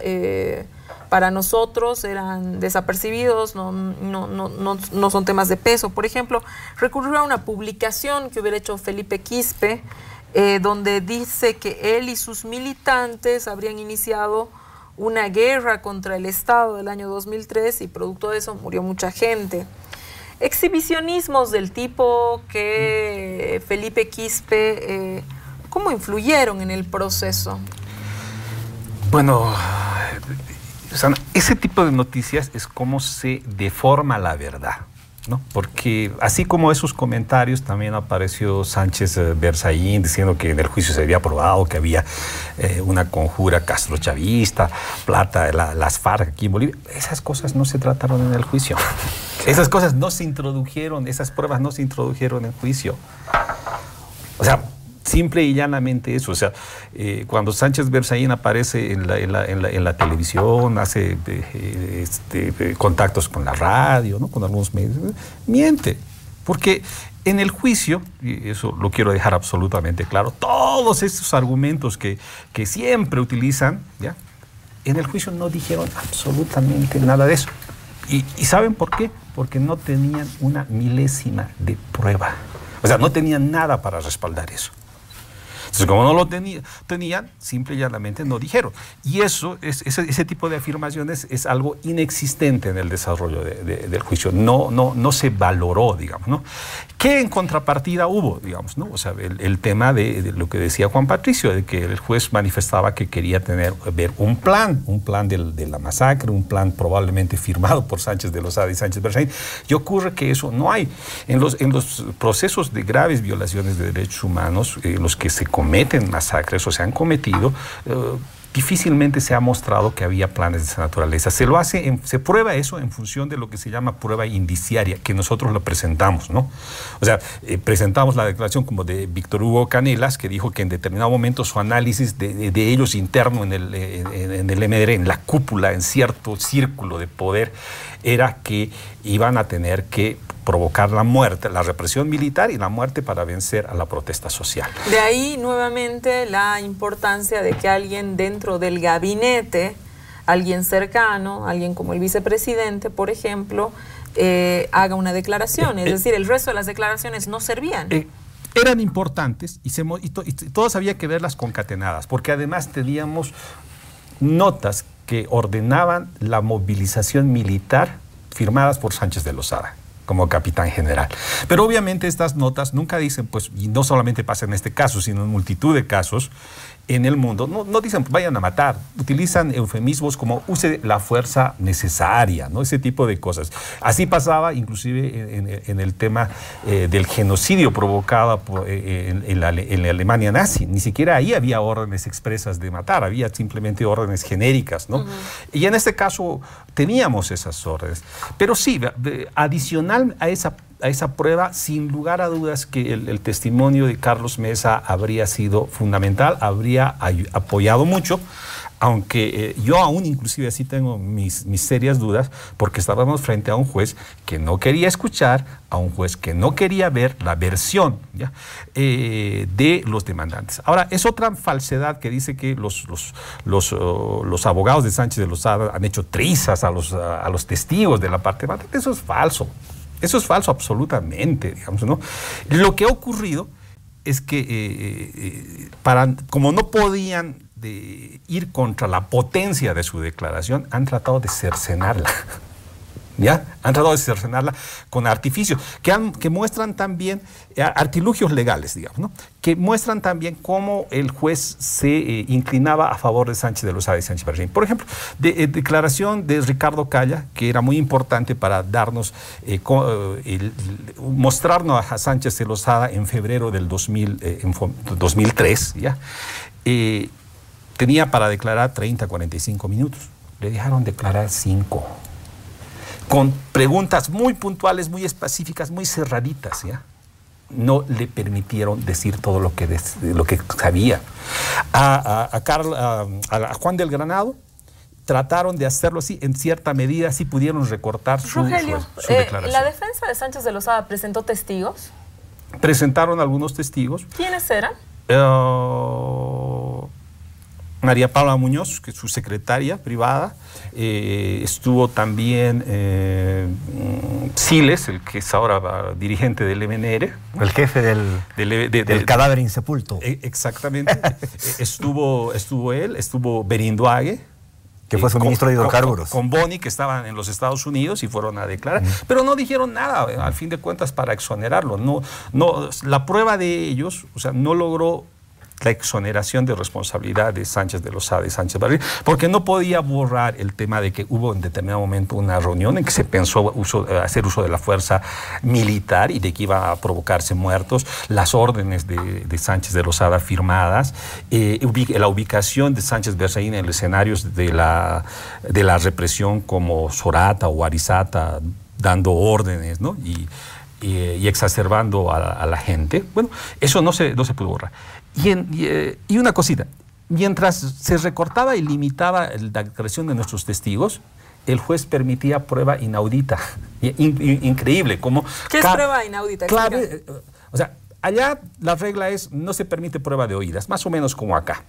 para nosotros eran desapercibidos, no son temas de peso. Por ejemplo, recurrió a una publicación que hubiera hecho Felipe Quispe, donde dice que él y sus militantes habrían iniciado una guerra contra el Estado del año 2003 y producto de eso murió mucha gente. Exhibicionismos del tipo que Felipe Quispe, ¿cómo influyeron en el proceso? Bueno, Susana, ese tipo de noticias es como se deforma la verdad, ¿no? Porque así como esos comentarios, también apareció Sánchez Berzaín diciendo que en el juicio se había probado que había una conjura castrochavista, plata de las FARC aquí en Bolivia. Esas cosas no se trataron en el juicio. Esas cosas no se introdujeron, esas pruebas no se introdujeron en juicio. O sea, simple y llanamente eso. O sea, cuando Sánchez Berzaín aparece en la televisión, hace contactos con la radio, ¿no? Con algunos medios, miente. Porque en el juicio, y eso lo quiero dejar absolutamente claro, todos estos argumentos que siempre utilizan, ¿ya? En el juicio no dijeron absolutamente nada de eso. ¿Y saben por qué? Porque no tenían una milésima de prueba. O sea, no tenían nada para respaldar eso. Entonces, como no lo tenían, simple y llanamente no dijeron. Y ese tipo de afirmaciones es algo inexistente en el desarrollo del juicio. No se valoró, digamos, ¿no? ¿Qué en contrapartida hubo, digamos, ¿no? O sea, el tema de lo que decía Juan Patricio, de que el juez manifestaba que quería ver un plan de la masacre, un plan probablemente firmado por Sánchez de Lozada y Sánchez Berzaín. Y ocurre que eso no hay. En los procesos de graves violaciones de derechos humanos, los que se cometen masacres o se han cometido, difícilmente se ha mostrado que había planes de esa naturaleza. Se prueba eso en función de lo que se llama prueba indiciaria, que nosotros lo presentamos, ¿no? O sea, presentamos la declaración como de Víctor Hugo Canelas, que dijo que en determinado momento su análisis de ellos interno en el MDR, en la cúpula, en cierto círculo de poder, era que iban a tener que provocar la muerte, la represión militar y la muerte para vencer a la protesta social. De ahí nuevamente la importancia de que alguien dentro del gabinete, alguien cercano, alguien como el vicepresidente, por ejemplo, haga una declaración. Es decir, el resto de las declaraciones no servían. Eran importantes y todas había que verlas concatenadas, porque además teníamos notas que ordenaban la movilización militar firmadas por Sánchez de Lozada como capitán general. Pero obviamente estas notas nunca dicen, pues, y no solamente pasa en este caso, sino en multitud de casos en el mundo, no dicen vayan a matar, utilizan eufemismos como use la fuerza necesaria, ¿no? Ese tipo de cosas. Así pasaba inclusive en el tema del genocidio provocado en la Alemania nazi. Ni siquiera ahí había órdenes expresas de matar, había simplemente órdenes genéricas, ¿no? Y en este caso teníamos esas órdenes. Pero sí, adicional a esa prueba, sin lugar a dudas que el testimonio de Carlos Mesa habría sido fundamental, habría apoyado mucho, aunque yo aún inclusive así tengo mis serias dudas, porque estábamos frente a un juez que no quería escuchar, a un juez que no quería ver la versión, ¿ya? De los demandantes. Ahora, es otra falsedad que dice que los abogados de Sánchez de Lozada han hecho trizas a los testigos de la parte demandante. Eso es falso. Eso es falso absolutamente, digamos, ¿no? Lo que ha ocurrido es que como no podían ir contra la potencia de su declaración, han tratado de cercenarla. ¿Ya? Han tratado de cercenarla con artificios que muestran también artilugios legales, digamos, ¿no? Que muestran también cómo el juez se inclinaba a favor de Sánchez de Lozada y Sánchez Berzaín. Por ejemplo, declaración de Ricardo Calla, que era muy importante para darnos, mostrarnos a Sánchez de Lozada en febrero del 2003, ¿ya? Tenía para declarar 30, 45 minutos. Le dejaron declarar 5. Con preguntas muy puntuales, muy específicas, muy cerraditas, ¿ya? No le permitieron decir todo lo que sabía. A Juan del Granado trataron de hacerlo así, en cierta medida, sí pudieron recortar su declaración. ¿La defensa de Sánchez de Lozada presentó testigos? Presentaron algunos testigos. ¿Quiénes eran? María Paula Muñoz, que es su secretaria privada, estuvo también Siles, el que es ahora dirigente del MNR. El jefe del cadáver insepulto. Exactamente. estuvo él, estuvo Berinduague, que fue su ministro de hidrocarburos. Con Boni, que estaban en los Estados Unidos y fueron a declarar. Pero no dijeron nada, al fin de cuentas, para exonerarlo. La prueba de ellos, o sea, no logró la exoneración de responsabilidad de Sánchez de Lozada y Sánchez Berzaín, porque no podía borrar el tema de que hubo en determinado momento una reunión en que se pensó hacer uso de la fuerza militar y de que iba a provocarse muertos, las órdenes de Sánchez de Lozada firmadas, la ubicación de Sánchez Berzaín en los escenarios de la represión como Sorata o Arizata, dando órdenes, ¿no? y exacerbando a la gente. Bueno, eso no se pudo borrar. Y una cosita, mientras se recortaba y limitaba la declaración de nuestros testigos, el juez permitía prueba inaudita. Increíble. ¿Qué es prueba inaudita? Claro, o sea, allá la regla es no se permite prueba de oídas, más o menos como acá.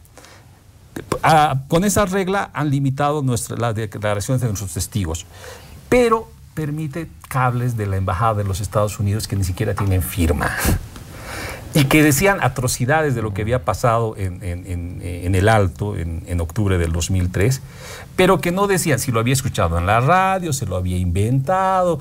Con esa regla han limitado las declaraciones de nuestros testigos, pero permite cables de la Embajada de los Estados Unidos que ni siquiera tienen firma y que decían atrocidades de lo que había pasado en el Alto en octubre del 2003, pero que no decían si lo había escuchado en la radio, se lo había inventado,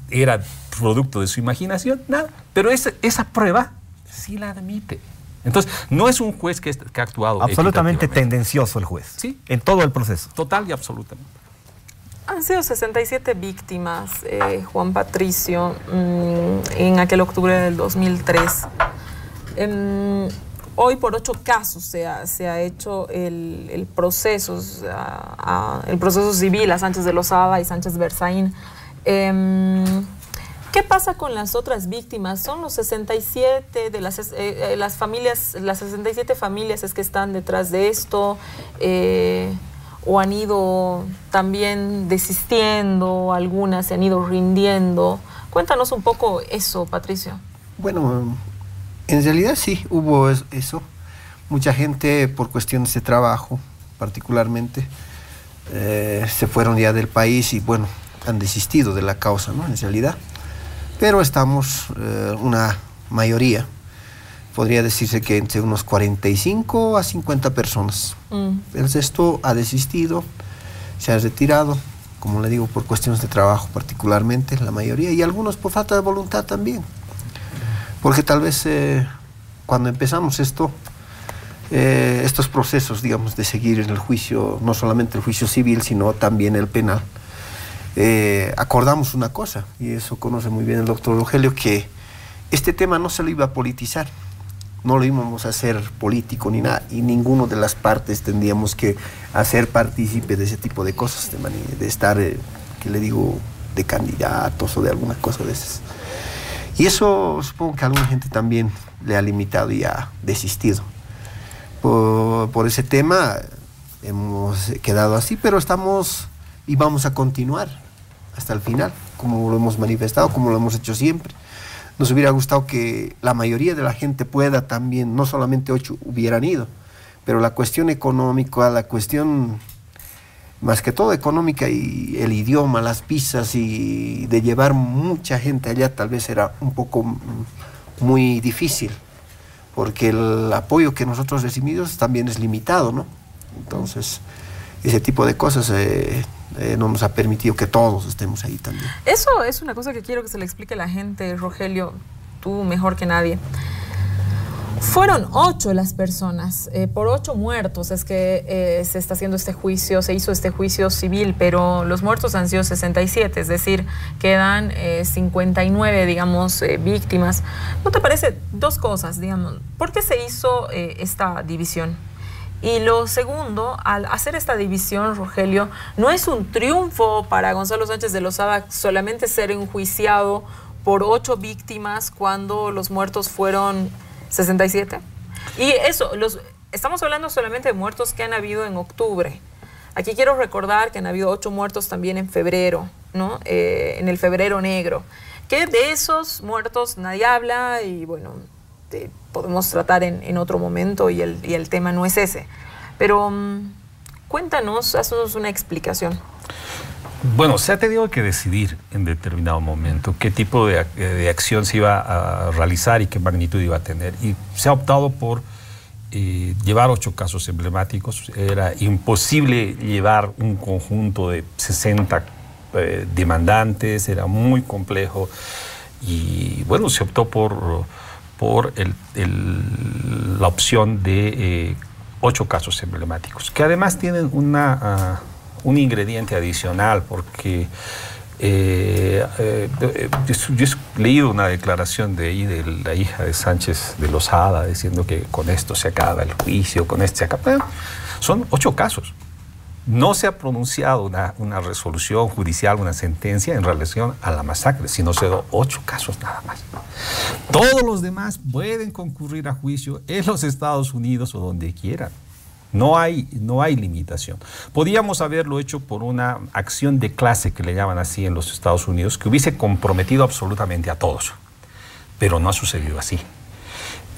era producto de su imaginación, nada. Pero esa prueba sí la admite. Entonces, no es un juez que ha actuado absolutamente tendencioso el juez, ¿sí? En todo el proceso. Total y absolutamente. Han sido 67 víctimas, Juan Patricio, en aquel octubre del 2003. hoy por 8 casos se ha hecho el proceso civil a Sánchez de Lozada y Sánchez Berzaín. ¿Qué pasa con las otras víctimas? ¿Son los 67 de las familias, las 67 familias es que están detrás de esto? ¿O han ido también desistiendo, algunas se han ido rindiendo? Cuéntanos un poco eso, Patricio. Bueno, en realidad sí, hubo eso. Mucha gente por cuestiones de trabajo, particularmente, se fueron ya del país y bueno, han desistido de la causa, ¿no? En realidad. Pero estamos una mayoría, podría decirse que entre unos 45 a 50 personas. El resto ha desistido, se ha retirado, como le digo, por cuestiones de trabajo particularmente, la mayoría, y algunos por falta de voluntad también. Porque tal vez cuando empezamos estos procesos, digamos, de seguir en el juicio, no solamente el juicio civil, sino también el penal, acordamos una cosa, y eso conoce muy bien el doctor Rogelio, que este tema no se lo iba a politizar, no lo íbamos a hacer político ni nada, y ninguno de las partes tendríamos que hacer partícipe de ese tipo de cosas, de estar, que le digo, de candidatos o de alguna cosa de esas. Y eso supongo que a alguna gente también le ha limitado y ha desistido. Por ese tema hemos quedado así, pero estamos y vamos a continuar hasta el final, como lo hemos manifestado, como lo hemos hecho siempre. Nos hubiera gustado que la mayoría de la gente pueda también, no solamente 8 hubieran ido, pero la cuestión económica, la cuestión más que todo económica y el idioma, las visas y de llevar mucha gente allá tal vez era un poco muy difícil, porque el apoyo que nosotros recibimos también es limitado, ¿no? Entonces, ese tipo de cosas no nos ha permitido que todos estemos ahí también. Eso es una cosa que quiero que se le explique a la gente, Rogelio, tú mejor que nadie. Fueron 8 las personas, por 8 muertos es que se está haciendo este juicio, se hizo este juicio civil, pero los muertos han sido 67, es decir, quedan 59, digamos, víctimas. ¿No te parece? 2 cosas, digamos, ¿por qué se hizo esta división? Y lo segundo, al hacer esta división, Rogelio, ¿no es un triunfo para Gonzalo Sánchez de Lozada solamente ser enjuiciado por 8 víctimas cuando los muertos fueron 67? Y eso, estamos hablando solamente de muertos que han habido en octubre. Aquí quiero recordar que han habido 8 muertos también en febrero, ¿no? En el febrero negro. Que de esos muertos nadie habla y bueno, podemos tratar en otro momento y el tema no es ese. Pero cuéntanos, haznos una explicación. Bueno, se ha tenido que decidir en determinado momento qué tipo de acción se iba a realizar y qué magnitud iba a tener. Y se ha optado por llevar 8 casos emblemáticos. Era imposible llevar un conjunto de 60 demandantes, era muy complejo. Y bueno, se optó por la opción de 8 casos emblemáticos, que además tienen un ingrediente adicional, porque yo he leído una declaración de la hija de Sánchez de Lozada diciendo que con esto se acaba el juicio, con esto se acaba. Son 8 casos. No se ha pronunciado una resolución judicial, una sentencia en relación a la masacre, sino se dio 8 casos nada más. Todos los demás pueden concurrir a juicio en los Estados Unidos o donde quieran. No hay limitación. Podíamos haberlo hecho por una acción de clase, que le llaman así en los Estados Unidos, que hubiese comprometido absolutamente a todos, pero no ha sucedido así.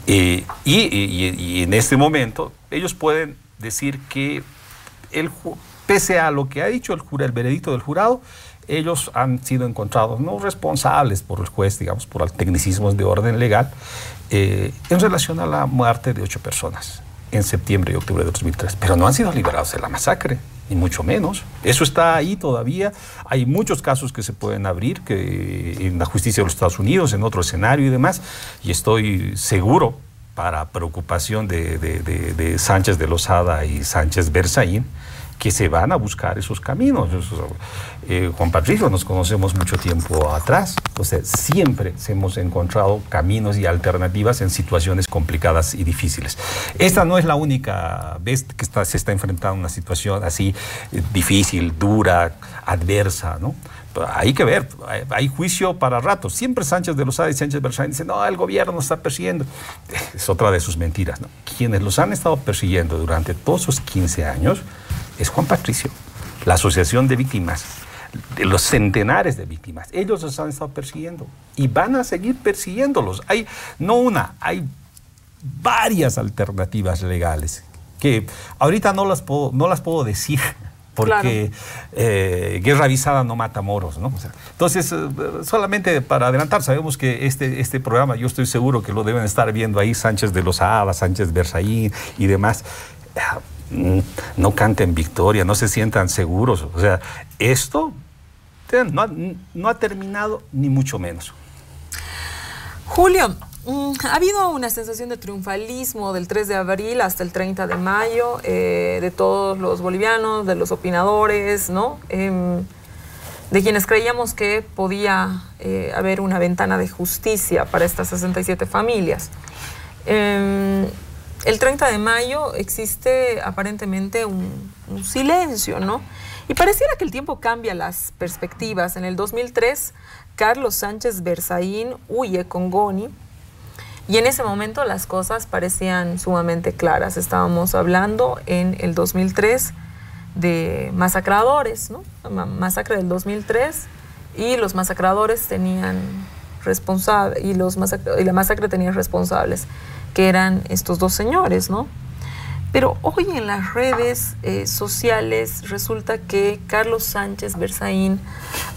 Y en este momento ellos pueden decir que pese a lo que ha dicho el veredicto del jurado, ellos han sido encontrados no responsables por el juez, digamos, por tecnicismos de orden legal, en relación a la muerte de 8 personas en septiembre y octubre de 2003. Pero no han sido liberados de la masacre, ni mucho menos. Eso está ahí todavía. Hay muchos casos que se pueden abrir en la justicia de los Estados Unidos, en otro escenario y demás, y estoy seguro, para preocupación de Sánchez de Lozada y Sánchez Berzaín, que se van a buscar esos caminos. Juan Patricio, nos conocemos mucho tiempo atrás, entonces siempre hemos encontrado caminos y alternativas en situaciones complicadas y difíciles. Esta no es la única vez que se está enfrentando a una situación así difícil, dura, adversa, ¿no? Hay que ver, hay juicio para rato. Siempre Sánchez de Lozada y Sánchez Berzaín dicen, no, el gobierno nos está persiguiendo. Es otra de sus mentiras, ¿no? Quienes los han estado persiguiendo durante todos esos 15 años es Juan Patricio, la Asociación de Víctimas, de los centenares de víctimas. Ellos los han estado persiguiendo y van a seguir persiguiéndolos. Hay varias alternativas legales que ahorita no las puedo decir, porque claro, guerra avisada no mata moros, ¿no? O sea, entonces, solamente para adelantar, sabemos que este programa, yo estoy seguro que lo deben estar viendo ahí Sánchez de Lozada, Sánchez Berzaín y demás. No canten victoria, no se sientan seguros. O sea, esto no ha terminado, ni mucho menos. Julio, ha habido una sensación de triunfalismo del 3 de abril hasta el 30 de mayo, de todos los bolivianos, de los opinadores, ¿no? De quienes creíamos que podía haber una ventana de justicia para estas 67 familias. El 30 de mayo existe aparentemente un silencio, ¿no? Y pareciera que el tiempo cambia las perspectivas. En el 2003, Carlos Sánchez Berzaín huye con Goni y en ese momento las cosas parecían sumamente claras. Estábamos hablando en el 2003 de masacradores, ¿no? Masacre del 2003, y los masacradores tenían responsables, y la masacre tenía responsables, que eran estos dos señores, ¿no? Pero hoy en las redes sociales resulta que Carlos Sánchez Berzaín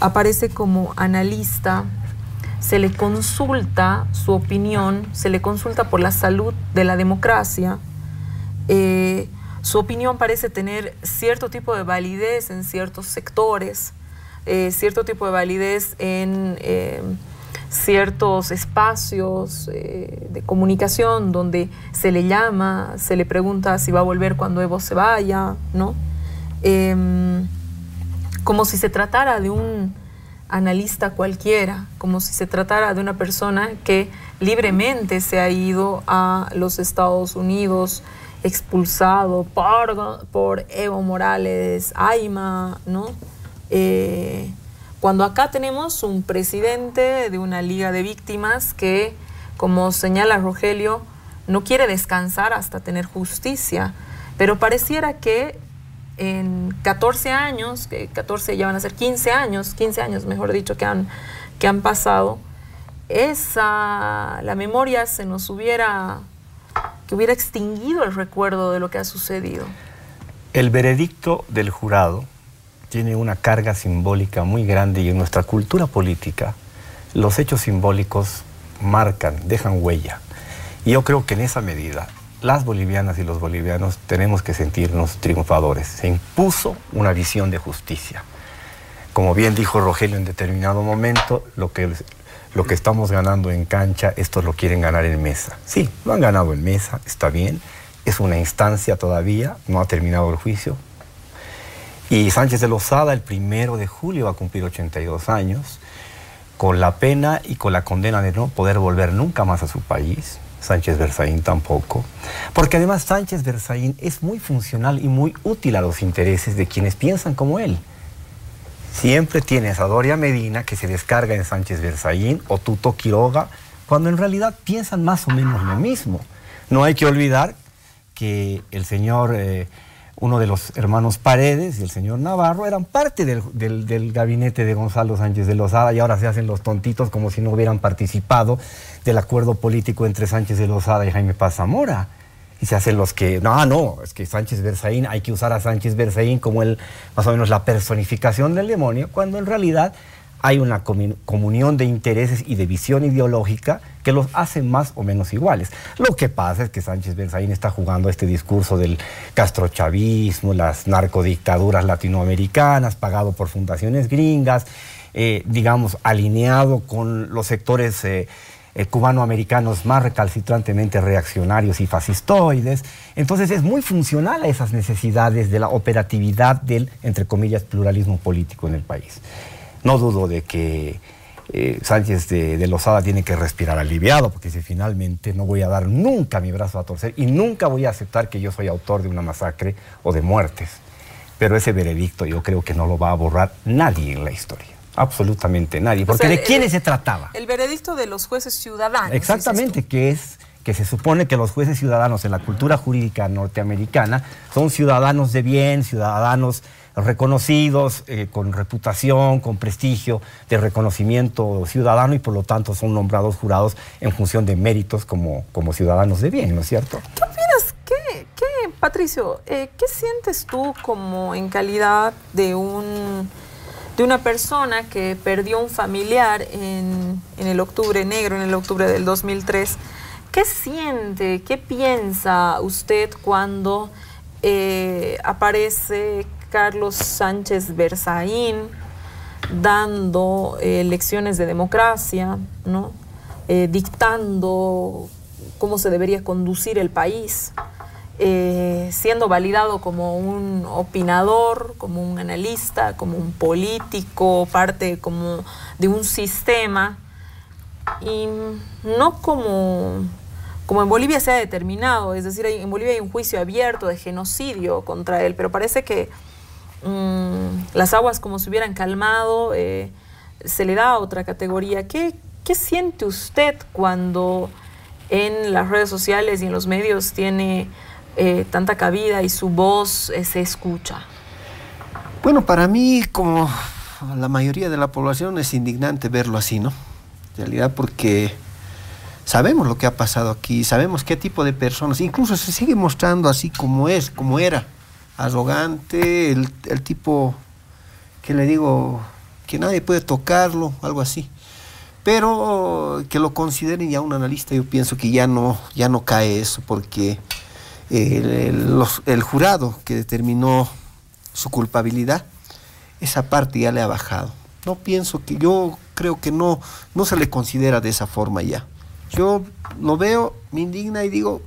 aparece como analista, se le consulta su opinión, se le consulta por la salud de la democracia, su opinión parece tener cierto tipo de validez en ciertos sectores, cierto tipo de validez en ciertos espacios de comunicación donde se le llama, se le pregunta si va a volver cuando Evo se vaya, ¿no? Como si se tratara de un analista cualquiera, como si se tratara de una persona que libremente se ha ido a los Estados Unidos, expulsado por Evo Morales, Ayma, ¿no? Cuando acá tenemos un presidente de una liga de víctimas que, como señala Rogelio, no quiere descansar hasta tener justicia, pero pareciera que en 14 años, que 14 ya van a ser 15 años mejor dicho, que han pasado, la memoria que hubiera extinguido el recuerdo de lo que ha sucedido. El veredicto del jurado tiene una carga simbólica muy grande, y en nuestra cultura política los hechos simbólicos marcan, dejan huella. Y yo creo que en esa medida las bolivianas y los bolivianos tenemos que sentirnos triunfadores. Se impuso una visión de justicia. Como bien dijo Rogelio en determinado momento, lo que estamos ganando en cancha, esto lo quieren ganar en mesa. Sí, lo han ganado en mesa, está bien, es una instancia todavía, no ha terminado el juicio. Y Sánchez de Lozada, el 1 de julio, va a cumplir 82 años, con la pena y con la condena de no poder volver nunca más a su país. Sánchez Berzaín tampoco. Porque además Sánchez Berzaín es muy funcional y muy útil a los intereses de quienes piensan como él. Siempre tienes a Doria Medina, que se descarga en Sánchez Berzaín, o Tuto Quiroga, cuando en realidad piensan más o menos lo mismo. No hay que olvidar que el señor... uno de los hermanos Paredes y el señor Navarro eran parte del gabinete de Gonzalo Sánchez de Lozada, y ahora se hacen los tontitos como si no hubieran participado del acuerdo político entre Sánchez de Lozada y Jaime Paz Zamora. Y se hacen los que, no, es que Sánchez Berzaín, hay que usar a Sánchez Berzaín como más o menos la personificación del demonio, cuando en realidad hay una comunión de intereses y de visión ideológica que los hace más o menos iguales. Lo que pasa es que Sánchez Berzaín está jugando este discurso del castrochavismo, las narcodictaduras latinoamericanas, pagado por fundaciones gringas, digamos, alineado con los sectores cubanoamericanos más recalcitrantemente reaccionarios y fascistoides. Entonces es muy funcional a esas necesidades de la operatividad del, entre comillas, pluralismo político en el país. No dudo de que Sánchez de Lozada tiene que respirar aliviado, porque si finalmente no voy a dar nunca mi brazo a torcer y nunca voy a aceptar que yo soy autor de una masacre o de muertes. Pero ese veredicto yo creo que no lo va a borrar nadie en la historia. Absolutamente nadie. Porque ¿de quiénes se trataba? El veredicto de los jueces ciudadanos. Exactamente, que se supone que los jueces ciudadanos en la cultura jurídica norteamericana son ciudadanos de bien, ciudadanos reconocidos, con reputación, con prestigio de reconocimiento ciudadano, y por lo tanto son nombrados jurados en función de méritos como ciudadanos de bien, ¿no es cierto? ¿Qué opinas? Patricio, ¿qué sientes tú como en calidad de una persona que perdió un familiar en el octubre negro, en el octubre del 2003? ¿Qué siente, qué piensa usted cuando aparece Carlos Sánchez Berzaín dando lecciones de democracia, ¿no? Dictando cómo se debería conducir el país, siendo validado como un opinador, como un analista, como un político, parte como de un sistema, y no como en Bolivia se ha determinado? Es decir, en Bolivia hay un juicio abierto de genocidio contra él, pero parece que las aguas como se hubieran calmado, se le da otra categoría. ¿Qué siente usted cuando en las redes sociales y en los medios tiene tanta cabida y su voz se escucha? Bueno, para mí, como la mayoría de la población, es indignante verlo así, ¿no? En realidad, porque sabemos lo que ha pasado aquí, sabemos qué tipo de personas, incluso se sigue mostrando así como era, arrogante, el tipo que le digo que nadie puede tocarlo, algo así. Pero que lo consideren ya un analista, yo pienso que ya no cae eso, porque el jurado que determinó su culpabilidad, esa parte ya le ha bajado. Yo creo que no se le considera de esa forma ya. Yo lo veo, me indigna y digo,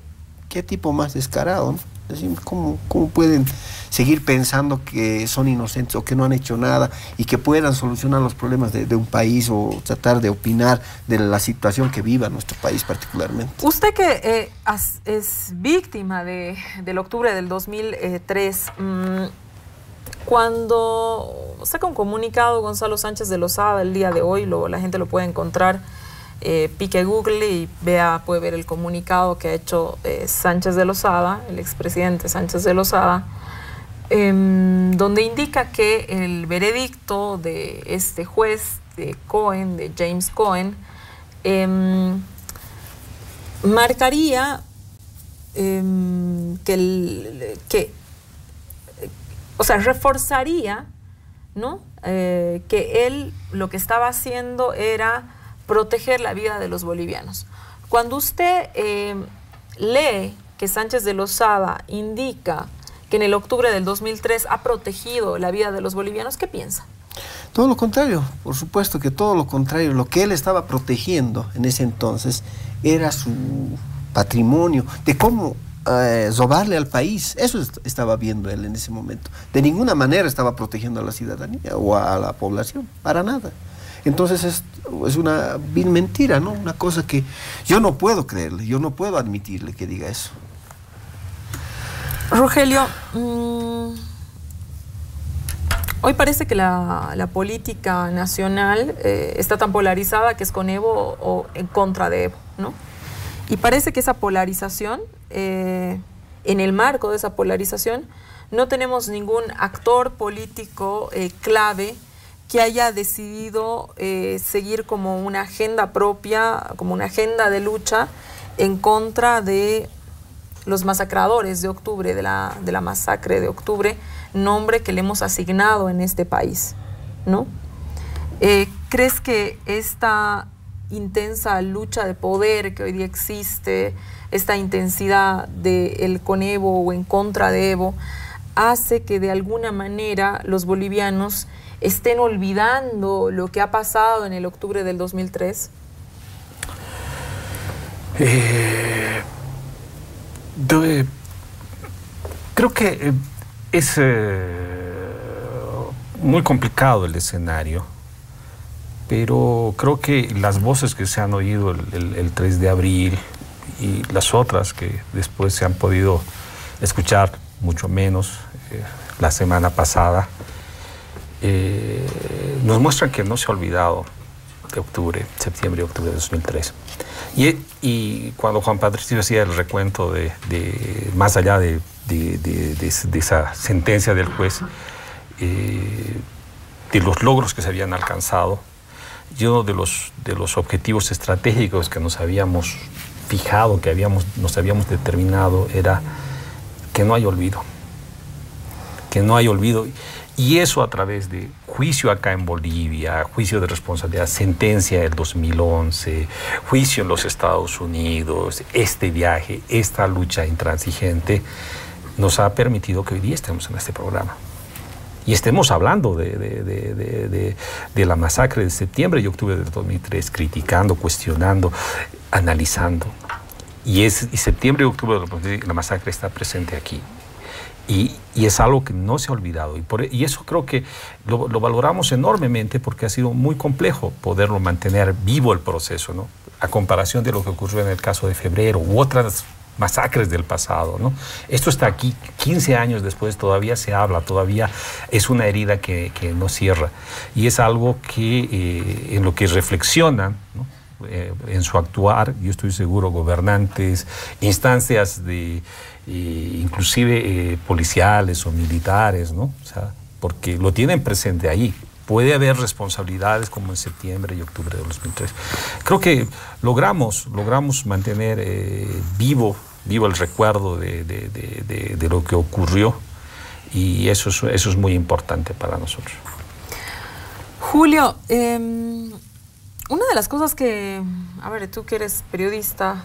qué tipo más descarado, ¿no? Es decir, ¿cómo pueden seguir pensando que son inocentes o que no han hecho nada y que puedan solucionar los problemas de un país o tratar de opinar de la situación que viva nuestro país particularmente? Usted que es víctima del octubre del 2003, cuando saca un comunicado Gonzalo Sánchez de Lozada el día de hoy, la gente lo puede encontrar, pique Google y puede ver el comunicado que ha hecho Sánchez de Lozada, el expresidente Sánchez de Lozada, donde indica que el veredicto de este juez de James Cohen, marcaría reforzaría, ¿no? Que él lo que estaba haciendo era proteger la vida de los bolivianos. Cuando usted lee que Sánchez de Lozada indica que en el octubre del 2003 ha protegido la vida de los bolivianos, ¿qué piensa? Todo lo contrario, por supuesto que todo lo contrario. Lo que él estaba protegiendo en ese entonces era su patrimonio, de cómo robarle al país. Eso estaba viendo él en ese momento. De ninguna manera estaba protegiendo a la ciudadanía o a la población, para nada. Entonces es una vil mentira, ¿no? Una cosa que yo no puedo creerle, yo no puedo admitirle que diga eso. Rogelio, hoy parece que la política nacional está tan polarizada que es con Evo o en contra de Evo, ¿no? Y parece que esa polarización, en el marco de esa polarización, no tenemos ningún actor político clave que haya decidido seguir como una agenda propia, como una agenda de lucha en contra de los masacradores de octubre, de la masacre de octubre, nombre que le hemos asignado en este país, ¿no? ¿Crees que esta intensa lucha de poder que hoy día existe, esta intensidad del con Evo o en contra de Evo, hace que de alguna manera los bolivianos estén olvidando lo que ha pasado en el octubre del 2003? Creo que es muy complicado el escenario, pero creo que las voces que se han oído el 3 de abril y las otras que después se han podido escuchar mucho menos la semana pasada, nos muestran que no se ha olvidado de septiembre y octubre de 2003. Y cuando Juan Patricio hacía el recuento de más allá de esa sentencia del juez, de los logros que se habían alcanzado, y uno de los objetivos estratégicos que nos habíamos fijado, que nos habíamos determinado, era que no hay olvido. Que no hay olvido. Y eso a través de juicio acá en Bolivia, juicio de responsabilidad, sentencia del 2011, juicio en los Estados Unidos, este viaje, esta lucha intransigente, nos ha permitido que hoy día estemos en este programa. Y estemos hablando de la masacre de septiembre y octubre de 2003, criticando, cuestionando, analizando. Y septiembre y octubre de 2003, la masacre está presente aquí. Y es algo que no se ha olvidado. Y eso creo que lo valoramos enormemente porque ha sido muy complejo poderlo mantener vivo el proceso, ¿no? A comparación de lo que ocurrió en el caso de febrero u otras masacres del pasado, ¿no? Esto está aquí, 15 años después todavía se habla, todavía es una herida que no cierra. Y es algo que en lo que reflexionan, ¿no? En su actuar, yo estoy seguro, gobernantes, instancias inclusive policiales o militares, ¿no? O sea, porque lo tienen presente ahí. Puede haber responsabilidades como en septiembre y octubre de 2003. Creo que logramos mantener vivo el recuerdo de lo que ocurrió, y eso es muy importante para nosotros. Julio, una de las cosas que, a ver, tú que eres periodista,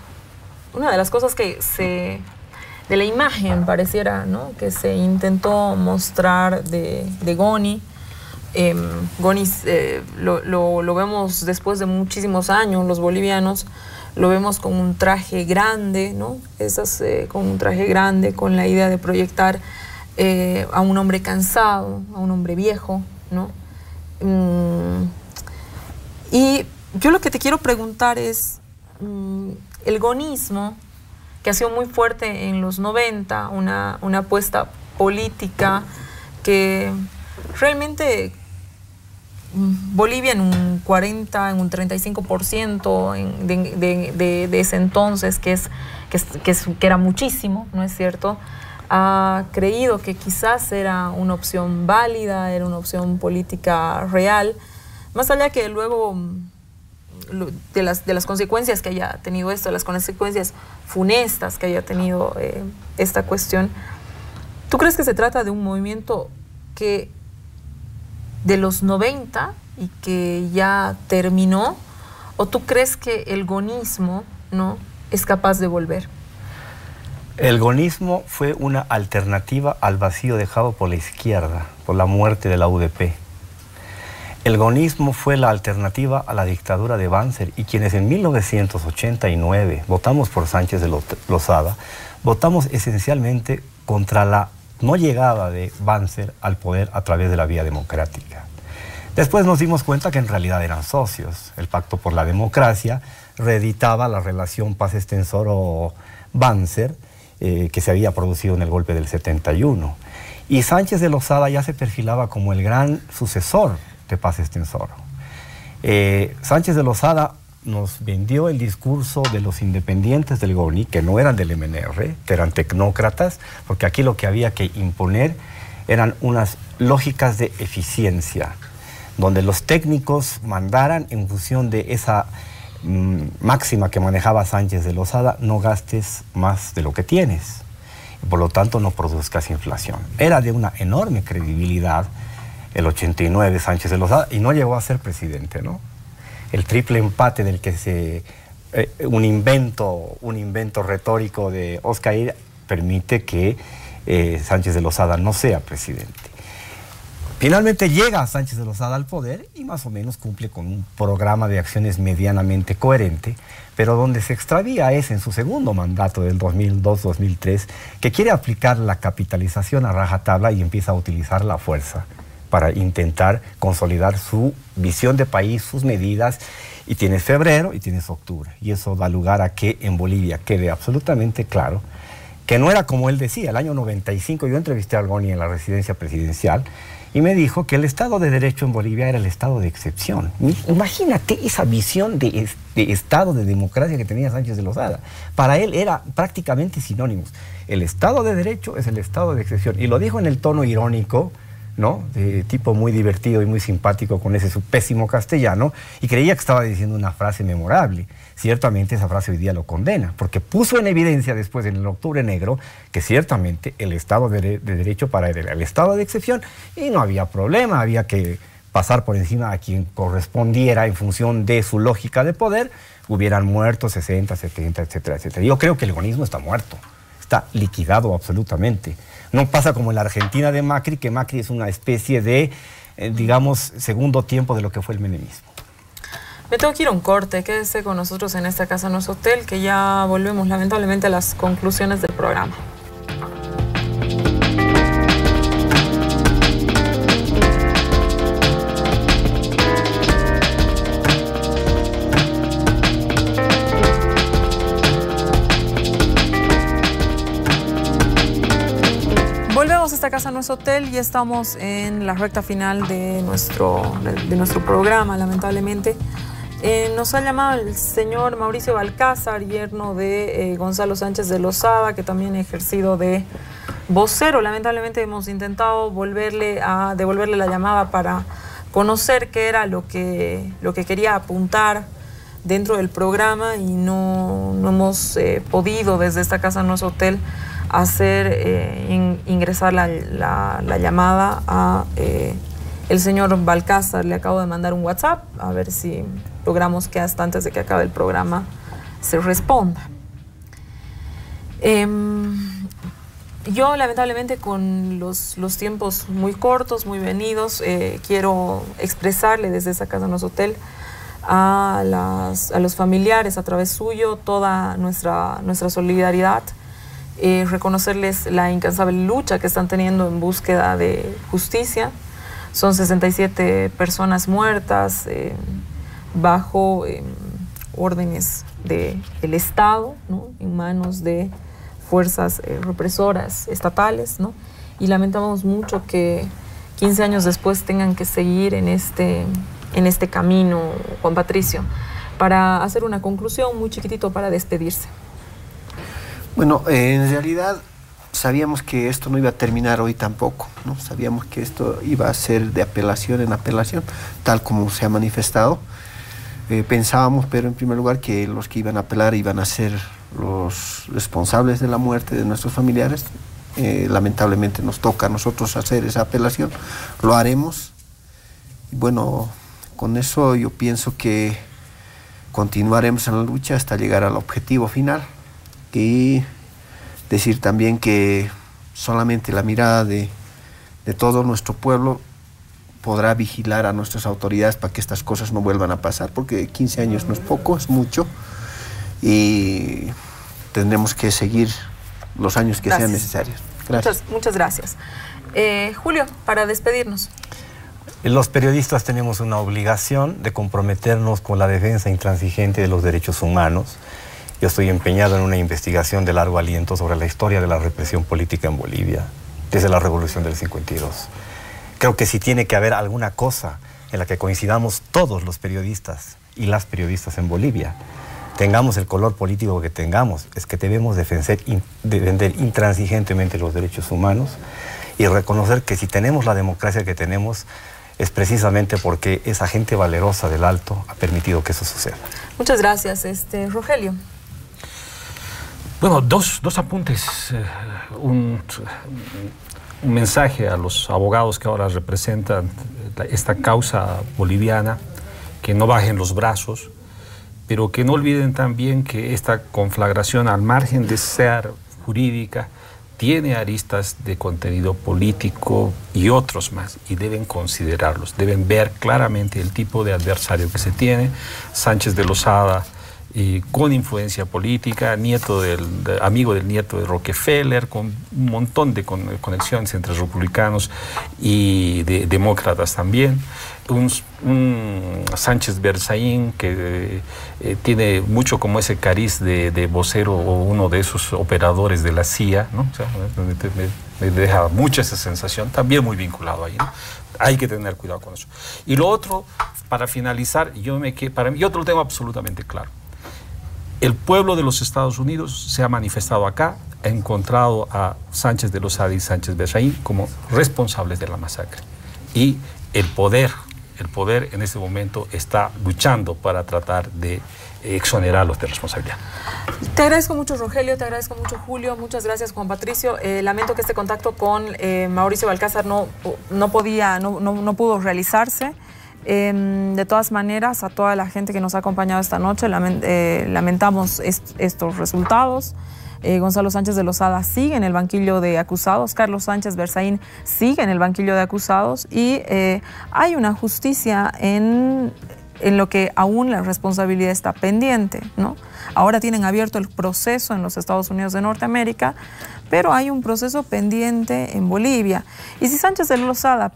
una de las cosas que de la imagen pareciera, ¿no?, que se intentó mostrar de Goni. Goni lo vemos después de muchísimos años, los bolivianos lo vemos con un traje grande, ¿no? Con un traje grande, con la idea de proyectar a un hombre cansado, a un hombre viejo, ¿no? Y yo lo que te quiero preguntar es, el gonismo, que ha sido muy fuerte en los 90, una apuesta política que realmente Bolivia en un 40, en un 35% de ese entonces, que era muchísimo, ¿no es cierto?, ha creído que quizás era una opción válida, era una opción política real, más allá que luego de las consecuencias que haya tenido esto, las consecuencias funestas que haya tenido esta cuestión. ¿Tú crees que se trata de un movimiento que de los 90 y que ya terminó, o tú crees que el gonismo, ¿no?, es capaz de volver? El gonismo fue una alternativa al vacío dejado por la izquierda, por la muerte de la UDP. El gonismo fue la alternativa a la dictadura de Banzer, y quienes en 1989 votamos por Sánchez de Lozada, votamos esencialmente contra la no llegada de Banzer al poder a través de la vía democrática. Después nos dimos cuenta que en realidad eran socios. El Pacto por la Democracia reeditaba la relación Paz Estenssoro-Banzer que se había producido en el golpe del 71. Y Sánchez de Lozada ya se perfilaba como el gran sucesor de Paz Estenssoro. Sánchez de Lozada nos vendió el discurso de los independientes del GONI, que no eran del MNR, que eran tecnócratas, porque aquí lo que había que imponer eran unas lógicas de eficiencia, donde los técnicos mandaran en función de esa máxima que manejaba Sánchez de Lozada: no gastes más de lo que tienes, y por lo tanto no produzcas inflación. Era de una enorme credibilidad el 89 Sánchez de Lozada, y no llegó a ser presidente, ¿no? El triple empate del que un invento retórico de Oscar permite que Sánchez de Lozada no sea presidente. Finalmente llega Sánchez de Lozada al poder y más o menos cumple con un programa de acciones medianamente coherente, pero donde se extravía es en su segundo mandato del 2002-2003, que quiere aplicar la capitalización a rajatabla y empieza a utilizar la fuerza para intentar consolidar su visión de país, sus medidas, y tienes febrero y tienes octubre, y eso da lugar a que en Bolivia quede absolutamente claro que no era como él decía. El año 95 yo entrevisté a Algoni en la residencia presidencial y me dijo que el Estado de Derecho en Bolivia era el Estado de excepción. Imagínate esa visión de Estado de democracia que tenía Sánchez de Lozada. Para él era prácticamente sinónimos. El Estado de Derecho es el Estado de excepción. Y lo dijo en el tono irónico, ¿no? De tipo muy divertido y muy simpático con ese su pésimo castellano, y creía que estaba diciendo una frase memorable. Ciertamente esa frase hoy día lo condena, porque puso en evidencia después en el Octubre Negro que ciertamente el Estado de Derecho para él era el Estado de excepción y no había problema, había que pasar por encima a quien correspondiera en función de su lógica de poder, hubieran muerto 60, 70, etcétera, etcétera. Yo creo que el gonismo está muerto, está liquidado absolutamente. No pasa como en la Argentina de Macri, que Macri es una especie de, digamos, segundo tiempo de lo que fue el menemismo. Me tengo que ir a un corte, quédese con nosotros en esta casa, nuestro hotel, que ya volvemos lamentablemente a las conclusiones del programa. Volvemos a esta casa, nuestro hotel, y estamos en la recta final de nuestro programa, lamentablemente. Nos ha llamado el señor Mauricio Balcázar, yerno de Gonzalo Sánchez de Lozada, que también ha ejercido de vocero. Lamentablemente hemos intentado devolverle la llamada para conocer qué era lo que quería apuntar dentro del programa, y no hemos podido desde esta casa, nuestro hotel, hacer ingresar la llamada a el señor Balcázar. Le acabo de mandar un WhatsApp, a ver si logramos que hasta antes de que acabe el programa se responda. Yo, lamentablemente, con los tiempos muy cortos, muy venidos, quiero expresarle desde esa casa, nuestro hotel, a los familiares, a través suyo, toda nuestra solidaridad, reconocerles la incansable lucha que están teniendo en búsqueda de justicia. Son 67 personas muertas bajo órdenes del Estado, ¿no? En manos de fuerzas represoras estatales, ¿no? Y lamentamos mucho que 15 años después tengan que seguir en este camino, Juan Patricio. Para hacer una conclusión muy chiquitito para despedirse. Bueno, en realidad sabíamos que esto no iba a terminar hoy tampoco, ¿no? Sabíamos que esto iba a ser de apelación en apelación, tal como se ha manifestado. Pensábamos, pero en primer lugar, que los que iban a apelar iban a ser los responsables de la muerte de nuestros familiares. Lamentablemente nos toca a nosotros hacer esa apelación, lo haremos. Y bueno, con eso yo pienso que continuaremos en la lucha hasta llegar al objetivo final. Y decir también que solamente la mirada de todo nuestro pueblo podrá vigilar a nuestras autoridades para que estas cosas no vuelvan a pasar, porque 15 años no es poco, es mucho, y tendremos que seguir los años que sean necesarios. Gracias. Muchas gracias. Julio, para despedirnos. Los periodistas tenemos una obligación de comprometernos con la defensa intransigente de los derechos humanos. Yo estoy empeñado en una investigación de largo aliento sobre la historia de la represión política en Bolivia, desde la Revolución del 52. Creo que si tiene que haber alguna cosa en la que coincidamos todos los periodistas y las periodistas en Bolivia, tengamos el color político que tengamos, es que debemos defender intransigentemente los derechos humanos y reconocer que si tenemos la democracia que tenemos, es precisamente porque esa gente valerosa del Alto ha permitido que eso suceda. Muchas gracias. Rogelio. Bueno, dos apuntes. Un mensaje a los abogados que ahora representan esta causa boliviana, que no bajen los brazos, pero que no olviden también que esta conflagración, al margen de ser jurídica, tiene aristas de contenido político y otros más, y deben considerarlos, deben ver claramente el tipo de adversario que se tiene. Sánchez de Lozada, con influencia política, amigo del nieto de Rockefeller, con un montón de conexiones entre republicanos y demócratas también. Un Sánchez Berzaín que tiene mucho como ese cariz de vocero o uno de esos operadores de la CIA, ¿no? O sea, me deja mucha esa sensación, también muy vinculado ahí, ¿no? Hay que tener cuidado con eso. Y lo otro, para finalizar, yo lo tengo absolutamente claro. El pueblo de los Estados Unidos se ha manifestado acá, ha encontrado a Sánchez de Lozada y Sánchez Berzaín como responsables de la masacre. Y el poder en este momento está luchando para tratar de exonerarlos de responsabilidad. Te agradezco mucho, Rogelio, te agradezco mucho, Julio, muchas gracias, Juan Patricio. Lamento que este contacto con Mauricio Balcázar no pudo realizarse. De todas maneras, a toda la gente que nos ha acompañado esta noche, lamentamos estos resultados. Gonzalo Sánchez de Lozada sigue en el banquillo de acusados, Carlos Sánchez Berzaín sigue en el banquillo de acusados y hay una justicia en lo que aún la responsabilidad está pendiente, ¿no? Ahora tienen abierto el proceso en los Estados Unidos de Norteamérica, pero hay un proceso pendiente en Bolivia. Y si Sánchez de Lozada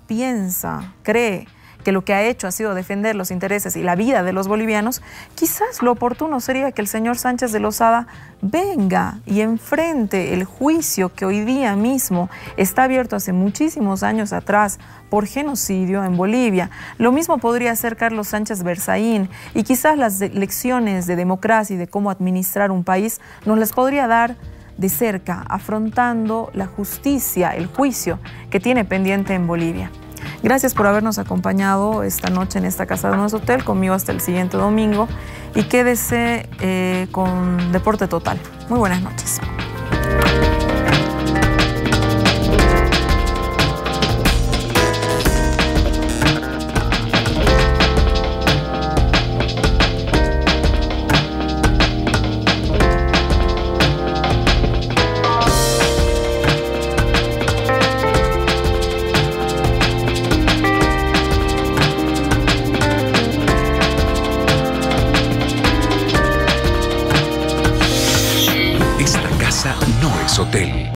cree que lo que ha hecho ha sido defender los intereses y la vida de los bolivianos, quizás lo oportuno sería que el señor Sánchez de Lozada venga y enfrente el juicio que hoy día mismo está abierto hace muchísimos años atrás por genocidio en Bolivia. Lo mismo podría hacer Carlos Sánchez Berzaín y quizás las lecciones de democracia y de cómo administrar un país nos las podría dar de cerca, afrontando la justicia, el juicio que tiene pendiente en Bolivia. Gracias por habernos acompañado esta noche en esta Casa de Nuestro Hotel, conmigo hasta el siguiente domingo y quédese con Deporte Total. Muy buenas noches. Hotel.